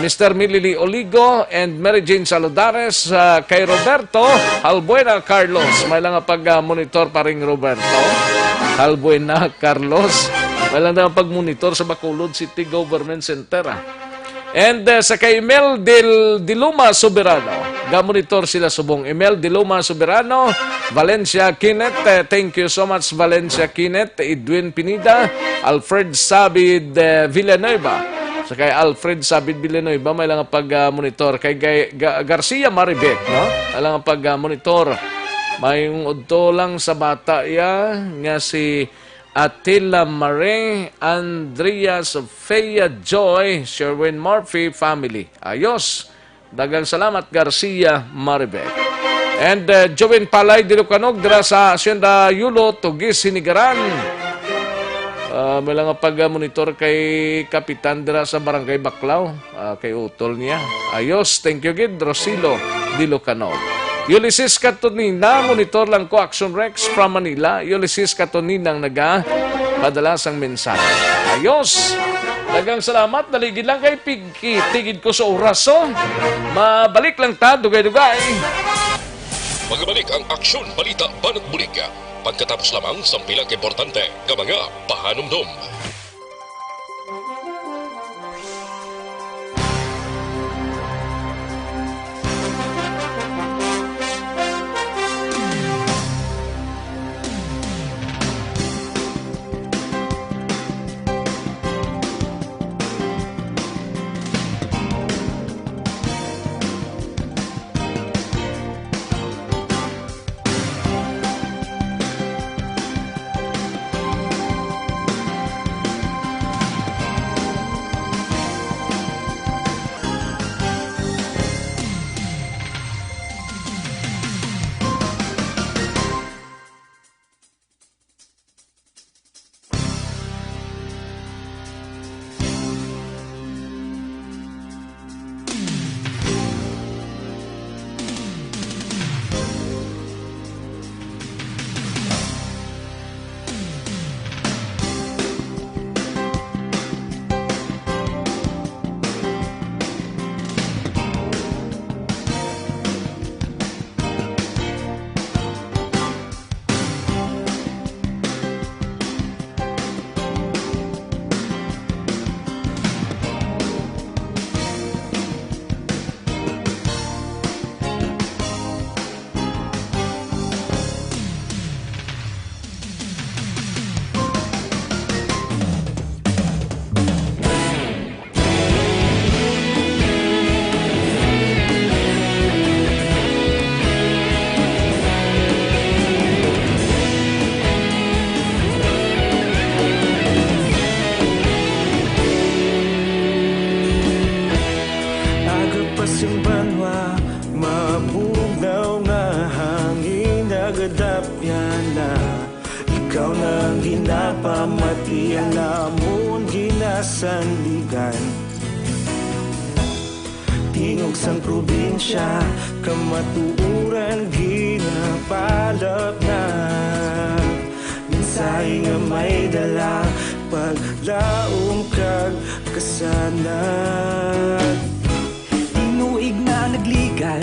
[SPEAKER 4] Mr. Milili Oligo, and Mary Jane Saludares. Kay Roberto Halbuena Carlos, may lang pag-monitor pa rin Roberto Halbuena Carlos. May lang pag-monitor sa Bacolod City Government Center. And sa kay Emel Diluma Soberano, gamonitor sila subong. Emel Diluma Soberano, Valencia Kinet, thank you so much Valencia Kinet, Edwin Pinida, Alfred Sabid Villanueva. Sa kay Alfred Sabid Villanueva, may lang pag-monitor. Kay Garcia Maribek, no? May lang pag-monitor. May udto lang sa bata nga si Attila Mare, Andrea Sofia Joy, Sherwin Murphy family. Ayos. Dagang salamat Garcia Maribek. And Joven Palay Dilucanog dira sa Hacienda Yulo, Tugis, Sinigaran. May lang pag-monitor kay Kapitan dira sa Barangay Baclaw, kay utol niya. Ayos. Thank you gid Rosilo Dilucanog. Ulysses Katonina, monitor lang ko Action Rex from Manila. Ulysses Katonina ang padala sang mensahe. Ayos! Dagang salamat. Naligid lang kay Piggy. Tigid ko sa oraso. Mabalik lang ta, dugay-dugay.
[SPEAKER 3] Magbalik ang Aksyon Balita Banat Bulig. Pagkatapos lamang sa pilang importante ng mga pahanumdum.
[SPEAKER 8] Pasing banwa, mabugnaw nga hangin nagadapyan na. Ikaw nang ginapamati ang namon ginasandigan. Tingog sang probinsya, kamatuuran ginapalap na. Minsay nga may dala, paglaom kag kasanag.
[SPEAKER 9] Tinuig na nagligan,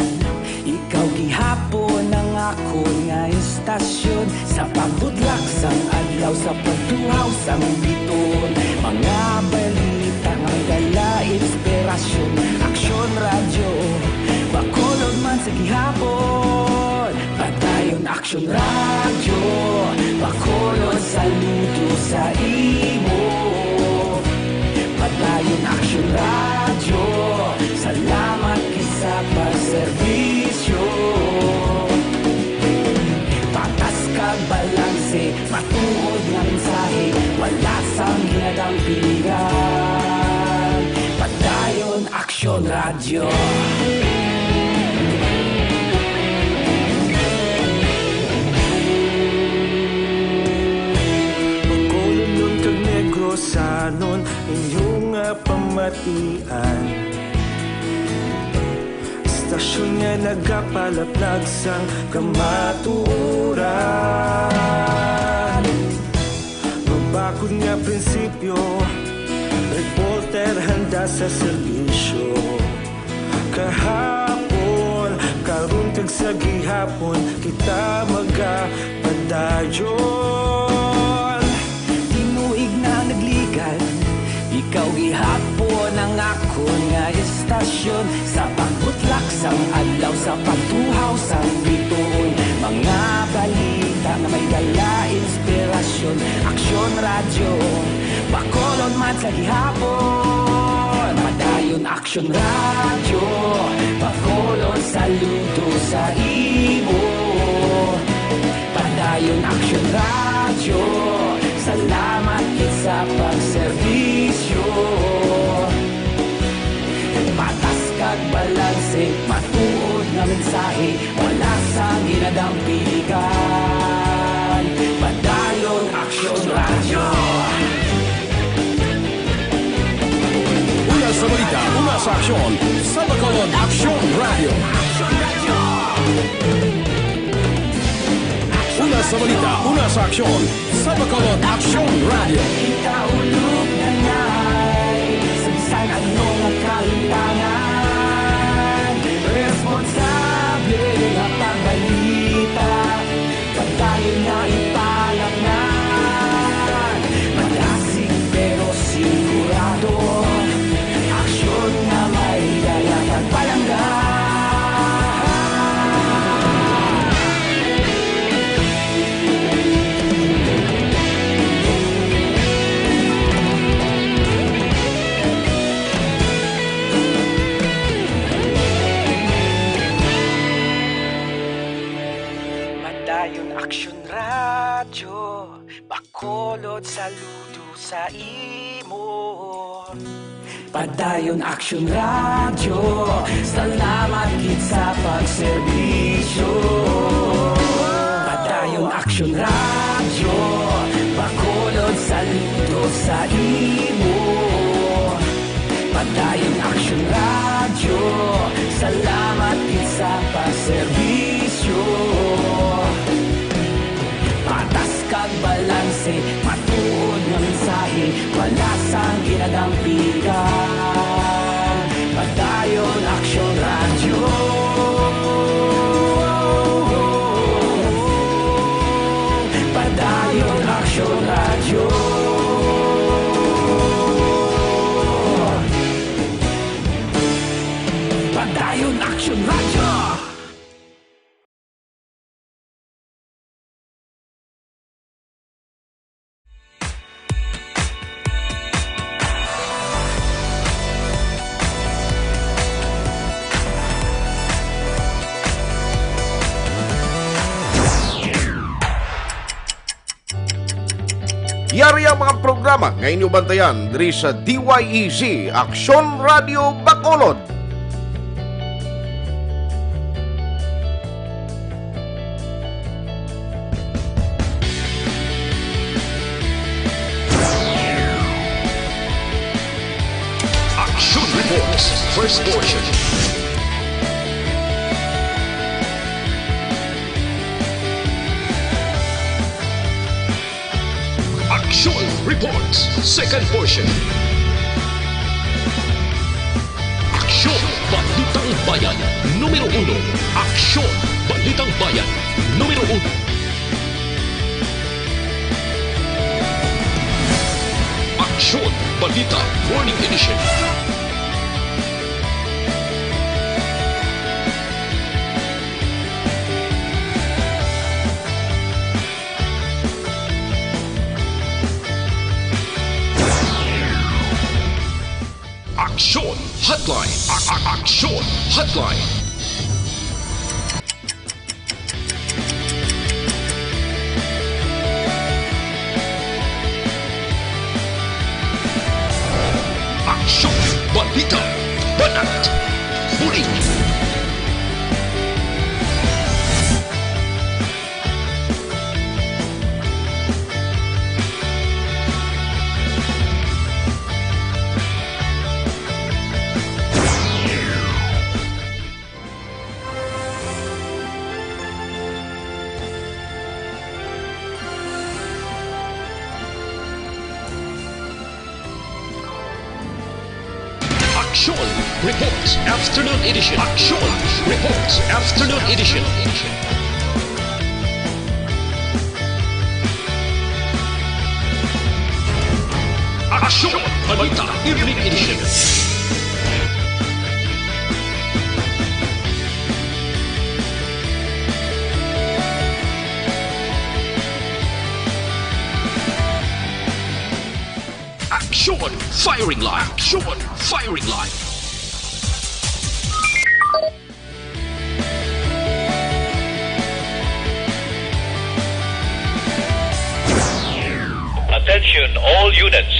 [SPEAKER 9] ikaw gihapon ang ako nga istasyon. Sa pagbudlak sang adlaw, sa pagtuhaw sang biton. Mga balita nga dala inspirasyon. Aksyon radyo, bakolod man sa gihapon. Padayon aksyon radyo, bakolod saludo sa imo. Padayon aksyon radyo, salamat kisa pagserbisyo. Patas kag balanse, matuod nga mensahe, wala sang ginadampingan. Padayon aksyon radyo.
[SPEAKER 8] Bakolon kag Negrosanon, inyong nga pamatian. Istasyon nga nagapalaplag sang kamatuuran. Mabakod nga prinsipyo, reporter handa sa serbisyo. Kahapon, karon kag sa gihapon, kita magapadayon.
[SPEAKER 9] Tinuig na nagligan, ikaw gihapon ang ako nga istasyon. Sa pagbutlak sang adlaw, sa pagtuhaw sang bituon. Mga balita na may dala inspirasyon. Aksyon radyo, bakolod man sa gihapon. Padayon aksyon radyo, bakolod saludo sa imo. Padayon aksyon radyo, salamat sa pagserbisyo. Patas kag balanse, matuod nga mensahe, wala sa ginadampigan. Padayon aksyon radyo.
[SPEAKER 1] Una sa balita, una sa aksyon, sa Bacolod Aksyon Radio. Una sa balita, una sa aksyon, sa Bacolod Aksyon Radio.
[SPEAKER 9] Ikaulog na na'y sabisan ano nga kalintangan. Responsable nga pagbalita, pagdayon na ipalaknan. Malasig pero sigurado, aksyon na may dalatag palanggan. Padayon aksyon radyo, bakolod saludo sa imo. Padayon aksyon radyo, salamat gid sa pagserbisyo. Padayon aksyon radyo, bakolod saludo sa imo. Padayon aksyon radyo, salamat gid sa pagserbisyo. Patas kag balanse, matuod nga mensahe, wala sang ginadampigan. Padayon aksyon radyo. Padayon aksyon radyo. Padayon aksyon radyo.
[SPEAKER 19] Yari ang mga programa nga inyo bantayan diri sa DYEZ Aksyon Radio Bacolod.
[SPEAKER 3] first portion. Action Reports, second portion. Aksyon Balitang Bayan, numero 1. Aksyon Balitang Bayan, numero 1. Aksyon Balita Morning Edition. Aksyon Hotline. Aksyon Hotline. Aksyon Balita Banat Bulig. Action Reports Afternoon Edition. Action Reports Afternoon Edition. Action Balita Evening Edition. Action Firing Line. Action Firing Line.
[SPEAKER 2] Attention all units.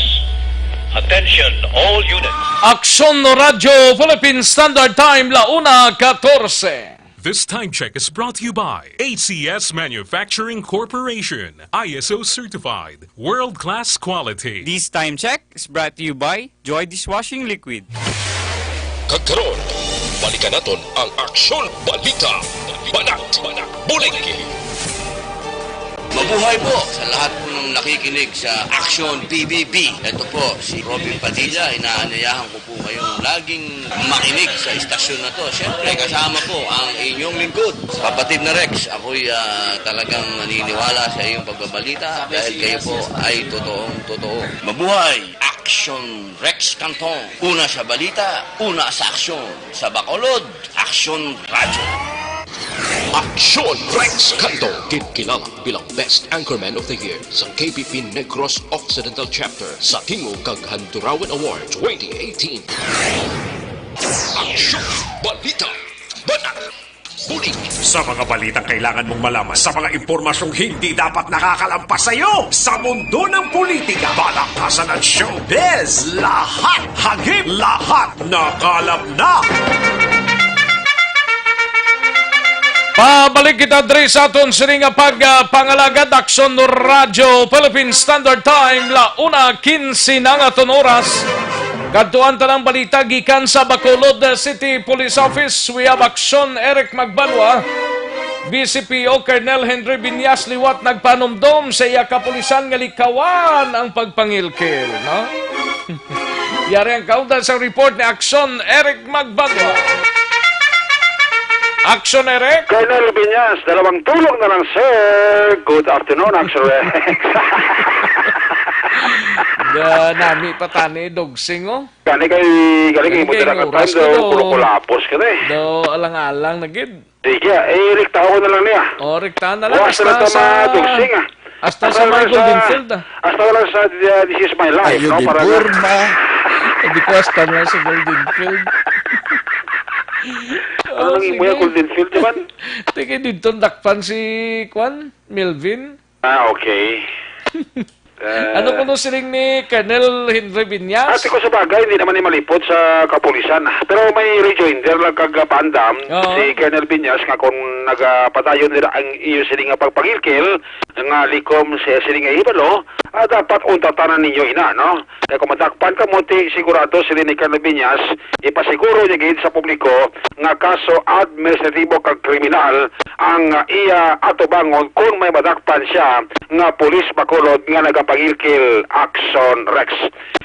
[SPEAKER 2] Attention all units.
[SPEAKER 4] Aksyon Radyo Philippine Standard Time, 1:14.
[SPEAKER 5] This time check is brought to you by ACS Manufacturing Corporation, ISO certified, world-class quality.
[SPEAKER 20] This time check is brought to you by Joy Dishwashing Liquid.
[SPEAKER 3] Kagkaroon, balikan natin ang Aksyon Balita Banat Bulig.
[SPEAKER 6] Mabuhay po sa lahat po ng nakikinig sa Action PBB. Ito po si Robin Padilla. Inaanyayahan ko po kayong laging makinig sa istasyon na to. Siyempre, kasama po ang inyong lingkod. Kapatid na Rex, ako'y talagang naniniwala sa iyong pagbabalita dahil kayo po ay totoong-totoo. Mabuhay! Action Rex Canton. Una sa balita, una sa aksyon. Sa Bacolod, Action Radio.
[SPEAKER 3] Aksyon Rex Canto, kinilala bilang Best Anchorman of the Year sa KPP Negros Occidental Chapter sa Tingog kag Handurawan Award 2018. Aksyon Balita Banat Bulig.
[SPEAKER 7] Sa mga balitang kailangan mong malaman, sa mga impormasyong hindi dapat nakakalampas sa iyo, sa mundo ng politika, balakasan at showbiz, lahat hagip, lahat nakalap na.
[SPEAKER 4] Pabalik kita diri sa aton sini nga pagpangalagad Aksyon Radyo Philippine Standard Time, 1:15 na nga aton oras. Kadtuan tanang balita gikan sa Bacolod City Police Office. We have Aksyon Eric Magbalwa. BCPO Colonel Henry Binyas liwat nagpanumdom sa iya kapulisan nga likawan ang pagpangilkil, no? Yari ang kauntan sa report ni Aksyon Eric Magbalwa. Action Eric.
[SPEAKER 21] Colonel Binyas, dalawang tulong na lang, sir. Good afternoon, Action Rex.
[SPEAKER 4] Nami patani dogsing oh.
[SPEAKER 21] Kani kay mo dira ka tayo, kulapos ka eh.
[SPEAKER 4] Do alang-alang na gid.
[SPEAKER 21] Sige, rekta ko na lang niya.
[SPEAKER 4] Oh, rekta na lang.
[SPEAKER 21] Hasta sa dogsing ah.
[SPEAKER 4] Hasta sa my Golden Field ah.
[SPEAKER 21] Hasta wala sa This Is My Life, no? Para
[SPEAKER 4] Hindi ko hasta na sa Golden Field.
[SPEAKER 21] Ano nang imo Golden Field man?
[SPEAKER 4] Teke dito dakpan si Kwan, Melvin.
[SPEAKER 21] Ah, okay.
[SPEAKER 4] Ano po siling ni Colonel Henry Viñas?
[SPEAKER 21] Ate ko sa bagay, hindi naman malipot sa kapulisan. Pero may rejoinder lang kagapandam si Colonel Viñas nga kung nagpatayon nila ang iyo siling pagpagilkil nga likom sa siling ibalo, dapat untatanan ninyo ina, no? Kaya kung madakpan ka mo, sigurado sila ni Colonel Viñas, ipasiguro niya gid sa publiko nga kaso administratibo kag kriminal ang iya atubangon kung may madakpan siya nga pulis Bacolod nga nagapagilkil Action Rex.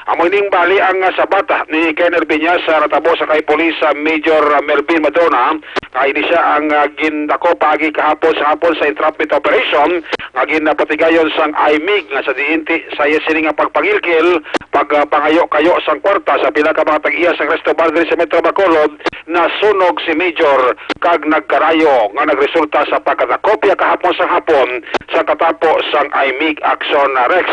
[SPEAKER 21] Amo ning bali ang sabata ni Colonel Viñas sa natabo sa kay Police Major Melvin Madrona kay di siya ang gindako pagi kahapon sa entrapment operation nga ginapatigayon sang IMIG nga sa diinti sa sining nga pagpagilkil pagpangayo kayo sang kwarta sa pila ka mga tag-iya sang resto bar sa Metro Bacolod na sunog si Major kag nagkarayo nga nagresulta sa pagkakopya kahapon sa hapon sa katapo sang IMIG Action Rex.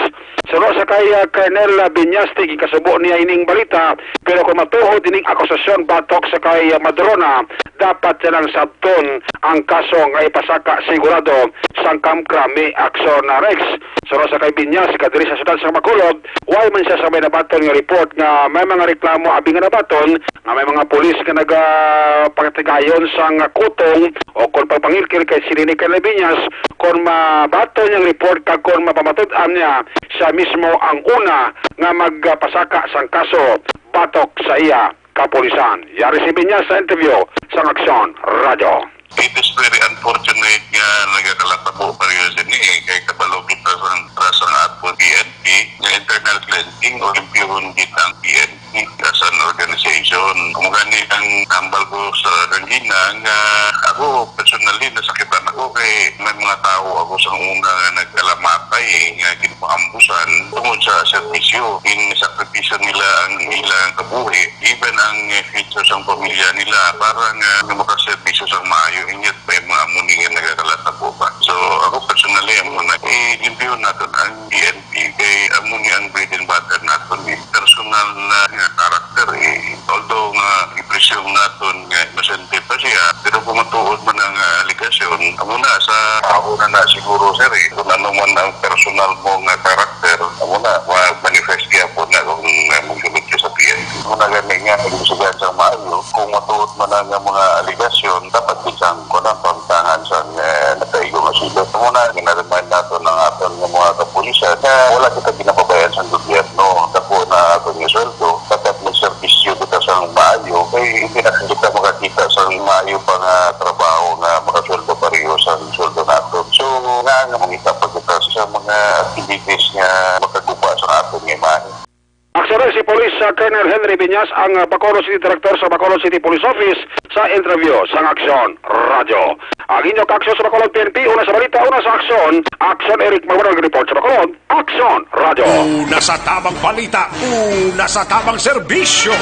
[SPEAKER 21] Suno sa kay Colonel Viñas ikasubo niya ining balita pero kung matuhod ining akusasyon batok sa kay Madrona dapat silang sabton ang kaso nga ipasaka sigurado sang kamkrami Action Rex. Suno sa kay Viñas kadiri sa syudad sa Bacolod why man siya sa may nabaton nga report nga may mga reklamo abi nga nabaton nga may mga pulis nga nagapagtigayon sang kutong o kung pagpangilkil kay sili ni Colonel Viñas kung mabaton yung report kag kung mapamatud-an niya siya mismo ang una nga magpasaka sang kaso batok sa iya kapulisan. Yari si Viñas sa interview sa Aksyon Radio.
[SPEAKER 15] It is very unfortunate nga nagakalatabo pa rin din kay kabalo kita sa ato PNP nga internal cleansing o impyuhon kita ang PNP as an organization. Kung gani ang tambal ko sa kanina nga ako personally nasakitan ako kay may mga tao ako sa una nga nagkalamatay nga ginapaambusan tungod sa servisyo. Sakripisyo nila ang ilang kabuhi even ang future sa pamilya nila para nga makaservisyo sa maayo inyat may mga muni nga nagakalatabo pa. So ako personally ang muna i-impyo natin ang PNP kay amuni ang bread and butter natin personal na karakter although nga ipresyong natin nga masente pa siya pero kung matuod man ang aligasyon amuna sa ako na siguro sir kung ano man ang personal mo nga karakter amuna manifest niya po na kung magsulot siya sa PNP amuna gani nga nagsusugan sa maayo kung matuod man ang mga aligasyon dapat bisang ko na pagtangan sa nataigo nga silot amuna ginarimind natin ng aton ng mga kapulisan na wala kita ginapabayan sa gobyerno dako na aton yung sweldo dapat may servisyo kita sa maayo kay hindi na kita makakita sa maayo pa nga trabaho nga makasweldo pareho sa sweldo natin so nga mangita pa kita sa mga activities nga makagupa sa aton nga maayo.
[SPEAKER 21] Aksyon si Police Colonel Henry Viñas ang Bacolod City Director sa Bacolod City Police Office sa interview sa Aksyon Radio. Ang inyong Aksyon sa Bacolod PNP, una sa balita, una sa Aksyon. Aksyon Eric Magbanag report sa Bacolod, Aksyon Radio.
[SPEAKER 7] Una sa tamang balita, una sa tamang serbisyo.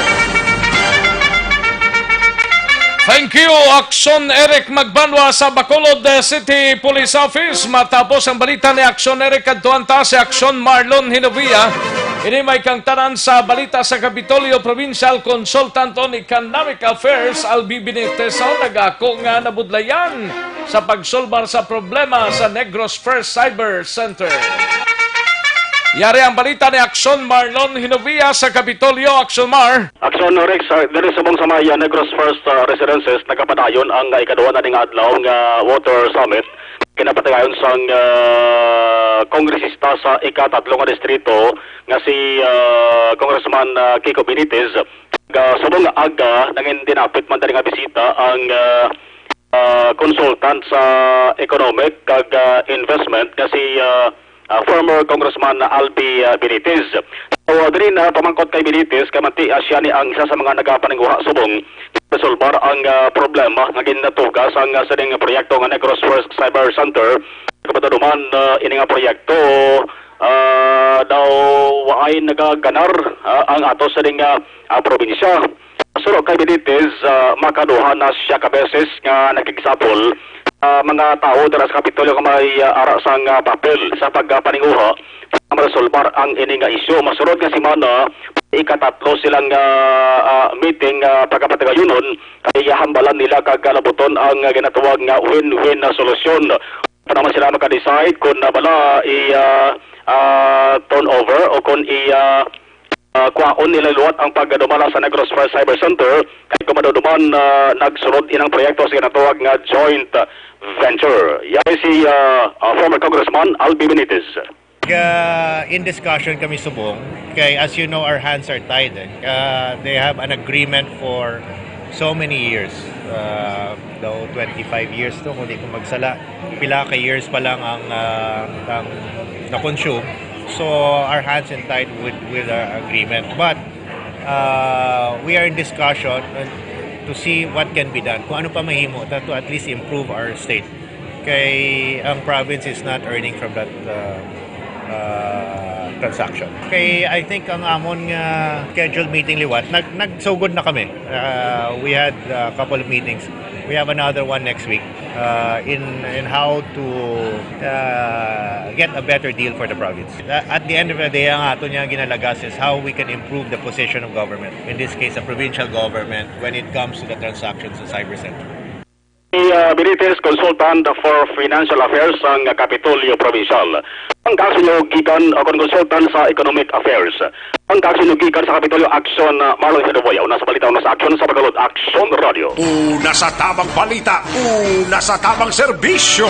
[SPEAKER 4] Thank you, Aksyon Eric Magbanwa sa Bacolod City Police Office. Matapos ang balita ni Aksyon Eric Adtuanta si Aksyon Marlon Hinovia. Ini may kang tanan sa balita sa Capitolio Provincial Consultant on Economic Affairs Albi Benitez ang nagako nga nabudlayan sa pagsolbar sa problema sa Negros First Cyber Center. Yari ang balita ni Aksyon Marlon Hinovia sa Capitolio. Aksyon Mar.
[SPEAKER 21] Aksyon Rex, diri sa mong samaya Negros First Residences nagapadayon ang ikaduha na ning adlaw nga Water Summit kinapatigayon sang kongresista sa ika-3 nga distrito nga si Congressman Kiko Benitez. Subong aga nangin dinapit man dali nga bisita ang consultant sa economic kag investment nga si former Congressman Albi Benitez. So, diri na pamangkot kay Benitez, kamanti siya ni ang isa sa mga nagapaningguha subong resolbar ang problema nga ginatugas ang sining proyekto nga Negros First Cyber Center. Kapataduman ini nga proyekto daw waay nagaganar ang ato sining probinsya. Suro kay Benitez, makaduha na siya kabeses nga nakigsapol mga tao dara sa Kapitolyo nga may ara sang papel sa pagpaninguha para maresolbar ang ini nga isyu. Masurod nga semana ika-3 silang meeting pagpatigayonon kay hambalan nila kag kalabuton ang ginatawag nga win-win na solusyon. Para sila maka-decide kung bala turnover o kung kuhaon nila luwat ang pagdumala sa Negros First Cyber Center kay kumaduduman nagsunod inang proyekto sa ginatawag nga joint venture. Yan si former Congressman Albi Benitez.
[SPEAKER 10] In discussion kami subong, kay as you know our hands are tied. They have an agreement for so many years. Daw 25 years to kung di ko magsala. Pila ka years pa lang ang na-consume. So our hands are tied with our agreement. But we are in discussion to see what can be done. Kung ano pa mahimo to at least improve our state. Kay ang province is not earning from that transaction. Okay, I think ang amon nga scheduled meeting liwat, nagsugod na kami. We had a couple of meetings. We have another one next week in how to get a better deal for the province. At the end of the day, ang ato niya ginalagas is how we can improve the position of government, in this case, the provincial government, when it comes to the transactions sa Cyber Center.
[SPEAKER 21] Benitez, consultant for financial affairs ng Kapitolyo Provincial. Ang kaso nyo gikan o consultant sa economic affairs. Ang kaso nyo gikan sa Kapitolyo Action Marlon Hidoboyaw. Nasa balita o nasa action sa Bagalod Action Radio.
[SPEAKER 7] Una sa tamang balita, una sa tamang serbisyo.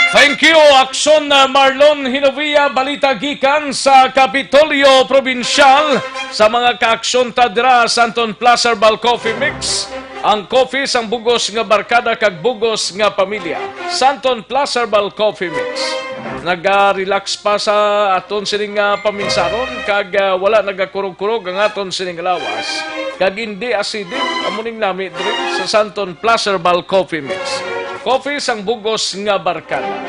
[SPEAKER 4] Thank you, Action Marlon Hinovia, balita gikan sa Kapitolyo Provincial sa mga ka-aksyon tadra sa Anton Plaza Herbal Coffee Mix. Ang coffee sang bugos nga barkada kag bugos nga pamilya. Santon Plaza Herbal Coffee Mix. Naga-relax pa sa aton sining paminsaron kag wala nagakurog-kurog ang aton sining lawas. Kag hindi acidic amuning nami drink sa Santon Plaza Herbal Coffee Mix. Coffee sang bugos nga barkada.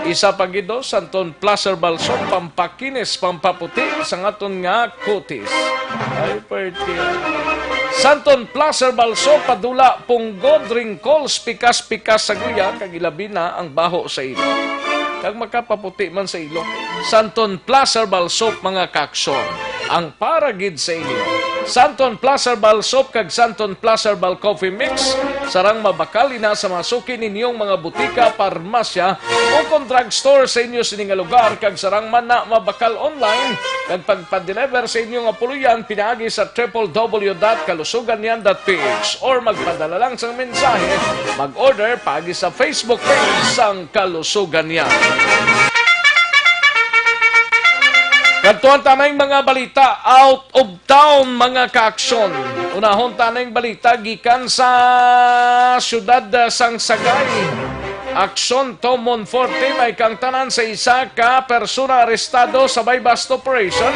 [SPEAKER 4] Isa pagido Santon Plaza Herbal Soap pampakinis pampaputi sang aton nga kutis. Ay perti. Santon Plaza Herbal Soap padula punggod wrinkles pikas-pikas sa guya kag ilabi na ang baho sa ilo. Kag makapaputi man sa ilo. Santon Plaza Herbal Soap mga kaksyon. Ang paragid sa inyo. Santon Plaza Herbal Soap kag Santon Plaza Herbal Coffee Mix sarang mabakal ina sa masuki ninyong mga butika, parmasya o kung drugstore sa inyo sining lugar kag sarang man na mabakal online kag pagpa-deliver sa inyong apuluyan pinaagi sa www.kalusuganyan.ph or magpadala lang sang mensahe mag-order paagi sa Facebook page sang Kalusuganyan. Kagtuan tanay mga balita out of town mga kaaksyon. Unahon tanay balita gikan sa siyudad sang Sagay. Aksyon to Monforte may kang tanan sa isa ka persona arestado sa bypass operation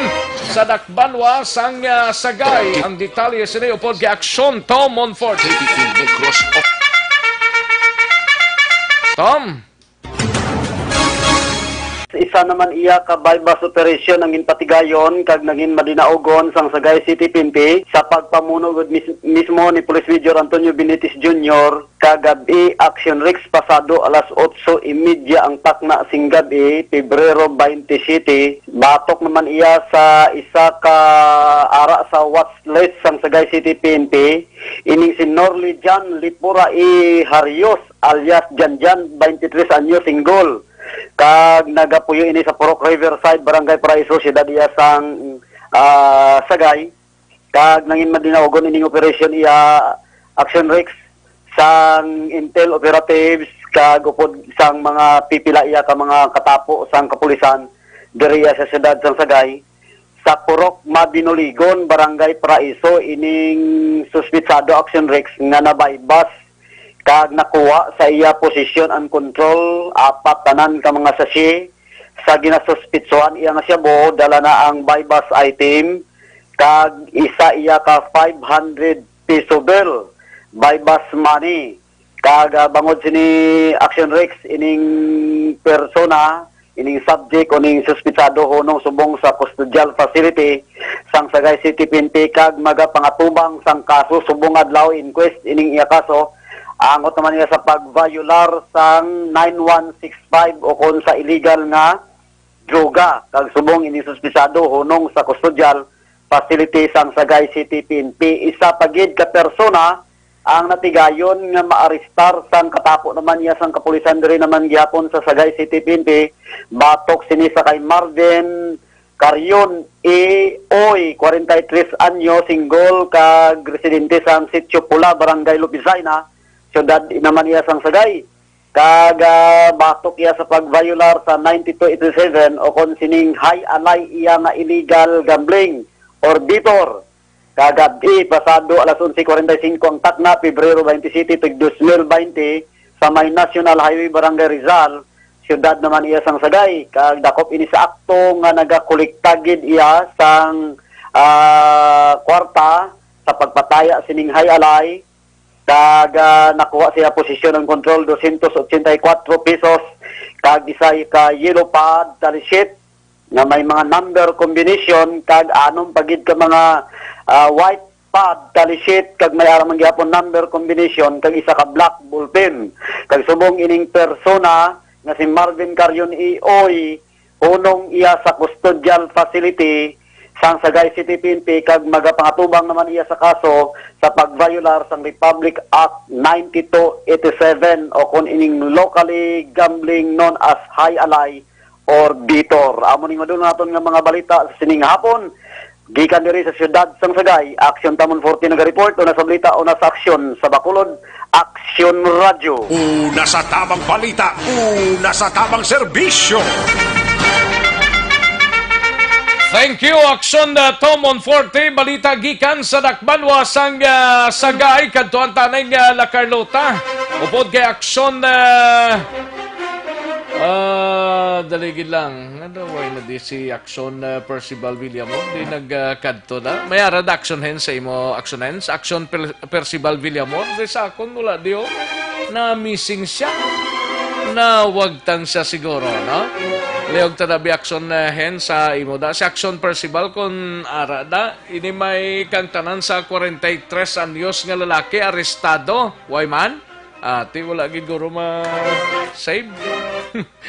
[SPEAKER 4] sa Dakbanwa sang Sagay. Ang detalye sa niyo po gi Aksyon to Monforte. Tom.
[SPEAKER 22] Isa naman iya ka bypass operation ang inpatigayon kag naging madinaogon sang Sagay City PNP sa pagpamuno gud mismo ni Police Major Antonio Benitez Jr. kagabi Action Rex pasado alas 8:30 ang takna sing gabi Pebrero 27. Batok naman iya sa isa ka ara sa watchlist sang Sagay City PNP ining si Norly Jan Lipura Harios alias Janjan 23 anyo single. Kag nagapuyo ini sa Purok Riverside, Barangay Paraiso, siyudad iya sang Sagay. Kag nangin madinaogon ining operation iya Action Rex sang Intel Operatives kag upod sang mga pipila iya ka mga katapo sang kapulisan diri sa siyudad sang Sagay. Sa Purok Madinoligon, Barangay Paraiso, ining suspitsado Action Rex nga nabaybas kag nakuha sa iya posisyon and control apat tanan ka mga sachet sa ginasuspitsuan iya nga siya bo dala na ang bypass item kag isa iya ka 500 peso bill bypass money kag bangod sini Action Rex ining persona ining subject o ning suspitsado honong subong sa custodial facility sang Sagay City PNP kag magapangatubang sang kaso subong adlaw inquest ining iya kaso. Angot naman niya sa pag-violar sang 9165 o kon sa illegal nga droga. Kag subong ini suspisado hunong sa custodial facility sang Sagay City PNP. Isa pagid ka persona ang natigayon nga maarestar sang katapo naman niya sang kapulisan diri naman gihapon sa Sagay City PNP batok sini sa kay Marvin Carrion Oy 43 anyo single kag residente sang Sitio Pula Barangay Lupisaina syudad naman iya sang Sagay kag batok iya sa pag-violar sa 9287 o kon sining high alay iya nga illegal gambling or bitor. Kagabi, pasado alas 11:45 ang takna, Pebrero 27, 2020, sa may National Highway Barangay Rizal, siyudad naman iya sang Sagay. Kagdakop ini sa akto nga nagakuliktagid iya sang kwarta sa pagpataya sining high alay. Kag nakuha siya posisyon ng control 284 pesos. Kag isay ka yellow pad, tally sheet, nga may mga number combination kag anong pagid ka mga white pad tally sheet kag may aramang gyapon number combination kag isa ka black ballpen kag subong ining persona nga si Marvin Carrion Oy unong iya sa custodial facility sang Sagay City PNP kag magapangatubang naman iya sa kaso sa pag-violar sang Republic Act 9287 o kun ining locally gambling known as high alay or bitor. Amo ning madulong naton nga mga balita sa sining hapon. Gikan diri sa siyudad sang Sagay, Aksyon Tamon 40 naga-report una sa balita una sa aksyon sa Bacolod, Aksyon Radyo.
[SPEAKER 7] Una sa tamang balita, una sa tamang serbisyo.
[SPEAKER 4] Thank you, Aksyon Tomon Forte. Balita gikan sa Dakbanwa sang Sagay, kadtuan tanay nga La Carlota. Upod kay Aksyon daligid lang. Ano, why na di si Aksyon Percival Villamor? Di nagkadto na. May arad action hen sa imo, Aksyon hens. Aksyon Percival Villamor. Di sa akon, wala di na missing siya. Na wagtang siya siguro, no? Leog tanabi aksyon hen sa imo da. Si Aksyon Percival kung arada, ini may kang tanan sa 43 anyos nga lalaki, arestado. Why man? Ati, wala giguro ma-save.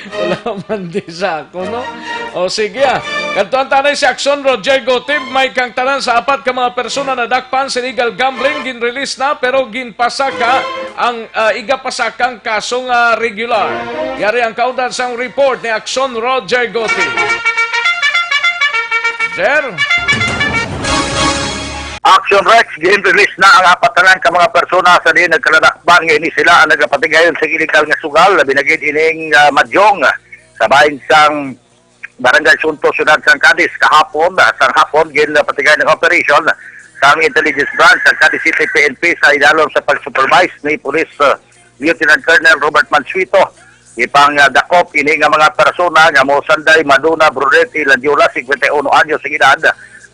[SPEAKER 4] Wala man di sa ako, no? O sige, kantuan tanay si Aksyon Roger Gotib, may kang tanan sa apat ka mga persona na dakpan sa illegal gambling, gin-release na, pero ginpasaka ang igapasakang kasong regular. Yari ang kaudan sang report ni Aksyon Roger Gotib. Sir?
[SPEAKER 11] Action Rex, gin-release na ang apatanan ka mga persona sa diin nagkaladakban ngayon sila ang nagapatigayon sa illegal nga sugal, binagid ining madyong sa bahin sang Barangay Sunto, Siyudad San Cadiz kahapon, sang hapon, gin-patigayon ng operation sa intelligence branch sa Cadiz City PNP sa idalom sa pag-supervise ni Police Lieutenant Colonel Robert Mansuito. Ipang dakop ini nga mga persona nga mo Sanday Maduna Brunete Landiola 51 anyos sa edad,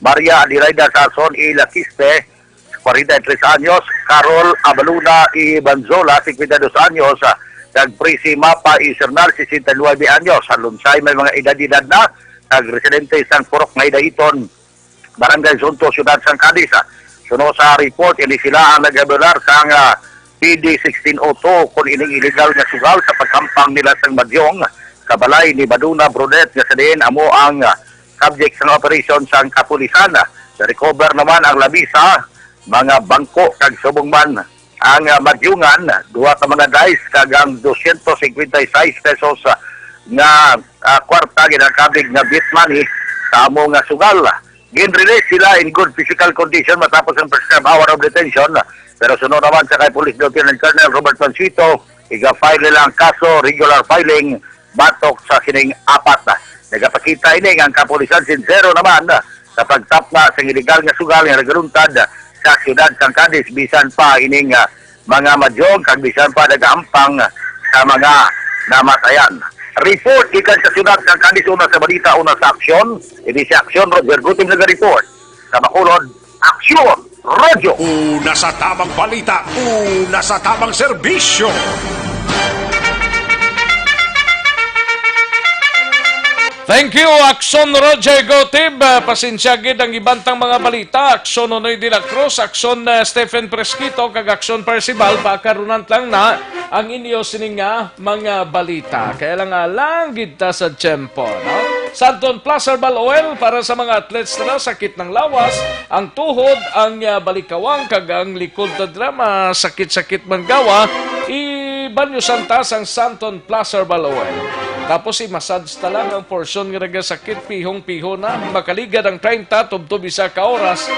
[SPEAKER 11] Maria Adelaida Sarson y Laquiste, 43 anyos, Carol Abaluna y Banzola, 52 anyos, nag-Prisi Mapa y Sernal, 69 anyos. Sa Lunsay may mga edad-edad na, nag-residente San Purok may daiton, Barangay Sunto, Siyudad San Cadiz. Suno sa report, ini sila ang nag-abular sa PD 1602 kung ining illegal na sugal sa pagkampang nila sa Badyong, kabalay ni Maduna Brunet, nga sa diin amo ang subject sa operation sa kapulisan. Na-recover naman ang labisa, mga bangko kag subong man ang madyungan, duha ka mga dice kag ang 256 pesos nga kwarta ginakabig na bit money sa amo nga sugal. Gin-release sila in good physical condition matapos ang prescribed hour of detention. Pero sunod naman sa kay Police Lieutenant Colonel Robert Mansuito, iga-file nila ang kaso, regular filing, batok sa sining apat. Nagapakita ini ang kapulisan sincero naman sa pagtapna sa illegal nga sugal nga nagaluntad sa Siyudad San Cadiz, bisan pa ining mga madyong kag bisan pa nagahampang sa mga namatayan. Report ikan sa Siyudad San Cadiz, una sa balita, una sa aksyon. Ini si Aksyon Roger Gutim naga-report. Sa Bacolod, Aksyon Radyo.
[SPEAKER 7] Una sa tamang balita, una sa tamang serbisyo.
[SPEAKER 4] Thank you, Aksyon Roger Gotib. Pasensya gid ang ibantang mga balita. Aksyon Nonoy de la Cruz, Aksyon Stephen Presquito, kag Aksyon Percival, pakarunan lang na ang inyo sininga mga balita. Kaya lang gid ta sa tiyempo, no? Santon Plus Herbal Oil para sa mga athletes na sakit ng lawas, ang tuhod, ang balikawang, kag ang likod na drama, sakit-sakit man gawa, ibanyo santas ang Santon Plus Herbal Oil. Tapos i-massage talang ang portion nga nagasakit, pihong-piho na, makaligad ang 30 tubtob isa ka oras,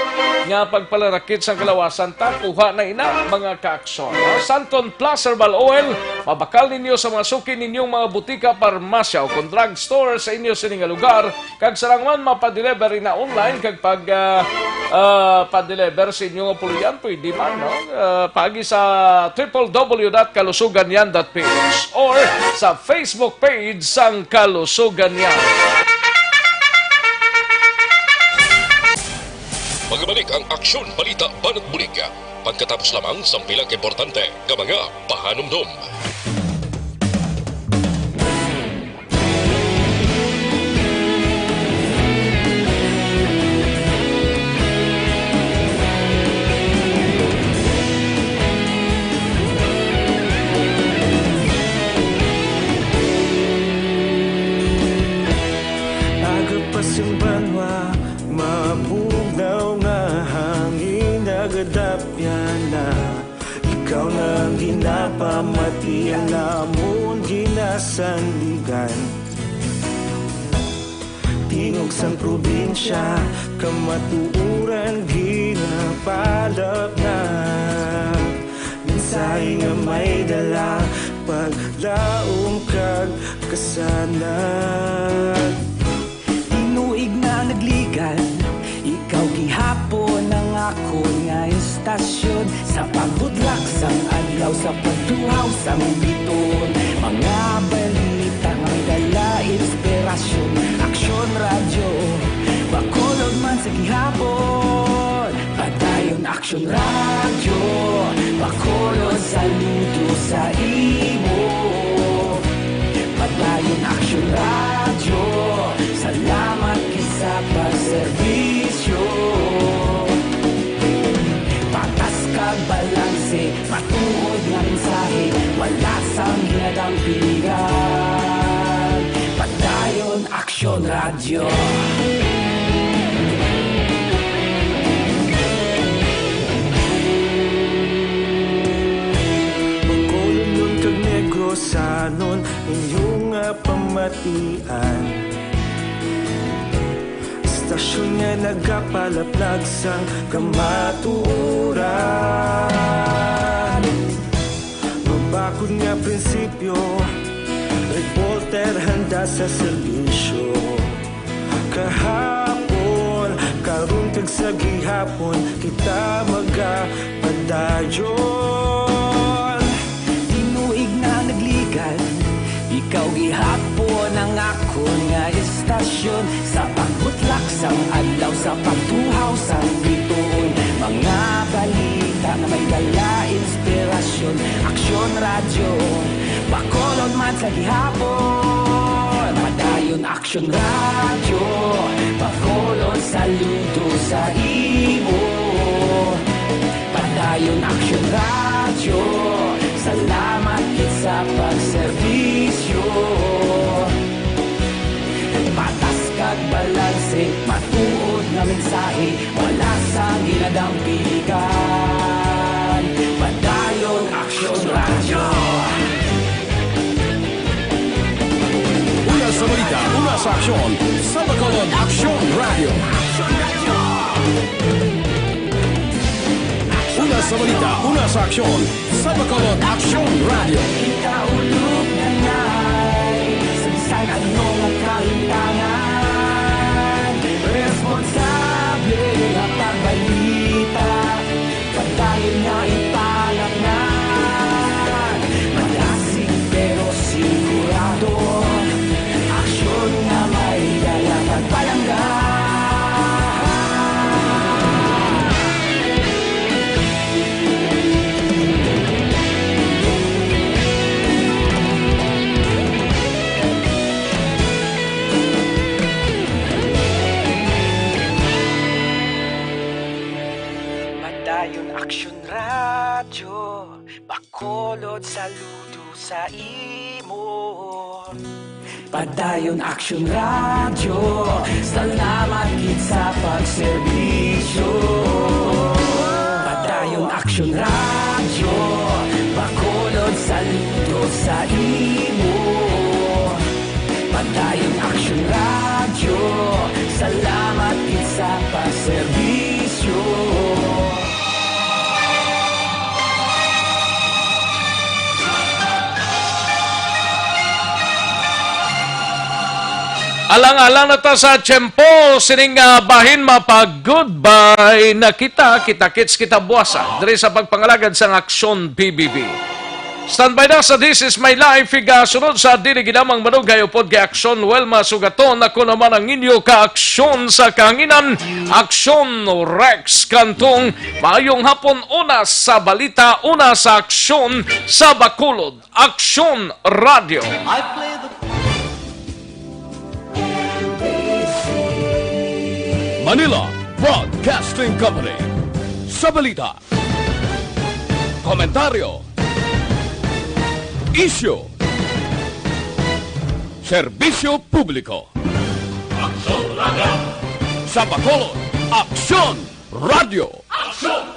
[SPEAKER 4] nga pagpalarakit sa kalawasan ta, kuha na ina mga kaaksyon. Santon Plus Herbal Oil, mabakal ninyo sa mga suki ninyong mga butika, parmasya o kung drugstore sa inyo sininga lugar, kag sarangman mapadelivery na online, kag pag pa-deliver sa inyong pulian, pwede man, no? Pagi sa www.kalusuganyan.ph or sa Facebook page sang Kalusugan Yan.
[SPEAKER 3] Magbalik ang Aksyon Balita Banat Bulig. Pagkatapos lamang sa pilang importante ng mga pahanumdum.
[SPEAKER 8] Banwa, mapugnaw nga hangin nagadapya na. Ikaw na ginapamati ang namon ginasandigan. Tingog sang probinsya, kamatuuran ginapalap na. Minsay nga may dala, paglaom kag kasanag.
[SPEAKER 9] Inuig na nagligan, ikaw gihapon ang ako nga istasyon. Sa pagbudlak sang adlaw, sa pagtuhaw sang biton, mga balita nga dala inspirasyon. Aksyon radyo, bakolog man sa gihapon. Padayon Aksyon radyo, bakolog saludo sa imo. Padayon Aksyon radyo, salamat sa pagserbisyo. Patas kag balanse, matuod nga mensahe, wala sang ginadang pilihan. Padayon Aksyon radyo.
[SPEAKER 8] Pagkulong nun kag negosanon, inyong pamatian. Stasyon nga nagapalaplag sang kamatuuran. Mabakod nga prinsipyo, reporter handa sa serbisyo. Kahapon, karon kag sa gihapon, kita magapadayon.
[SPEAKER 9] Inuig na nagligan, ikaw gihapon ang ako nga istasyon. Sa pagbutlak sang adlaw, sa pagtuhaw sang bituon, mga balita na may dala inspirasyon. Aksyon radyo, bakolod man sa gihapon. Padayon Aksyon radyo, bakolod saludo sa imo. Padayon Aksyon radyo, salamat sa pagserbisyo. Patas kag balanse, matuod na mensahe, wala sang ginadang piligan. Padayon Aksyon radyo.
[SPEAKER 1] Una sa balita, una sa aksyon, sa Bacolod Aksyon Radio. Una sa balita, una sa aksyon, sa Bacolod Aksyon Radio.
[SPEAKER 9] Ikaulog na na'y sabisan anong ang kahintangan. Responsable ang pagbalita, patayin na ipanaknan. Malasig pero sigurado, aksyon na may dala pagpalanggan.
[SPEAKER 8] Padayon Aksyon Radyo, bakolod saludo sa imo. Padayon Aksyon Radyo, salamat gid sa pagserbisyo. Padayon Aksyon Radyo, bakolod saludo sa imo. Padayon Aksyon Radyo, salamat gid sa pagserbisyo.
[SPEAKER 4] Alang-alang na ta sa tiyempo, sining bahin mapag-goodbye na kita-kits kita buwasa diri sa pagpangalagad sa Aksyon PBB. Standby na sa This Is My Life, sunod sa dili ginamang manugay upod kay Aksyon Welma Sugaton. Ako naman ang inyo ka-aksyon sa kahanginan, Aksyon Rex Kantong. Maayong hapon, una sa balita, una sa aksyon sa Bacolod, Aksyon Radio.
[SPEAKER 1] Manila Broadcasting Company. Sa balita, komentaryo, isyu, serbisyo publiko. Aksyon Radio. Sa Bacolod, Aksyon Radio. Aksyon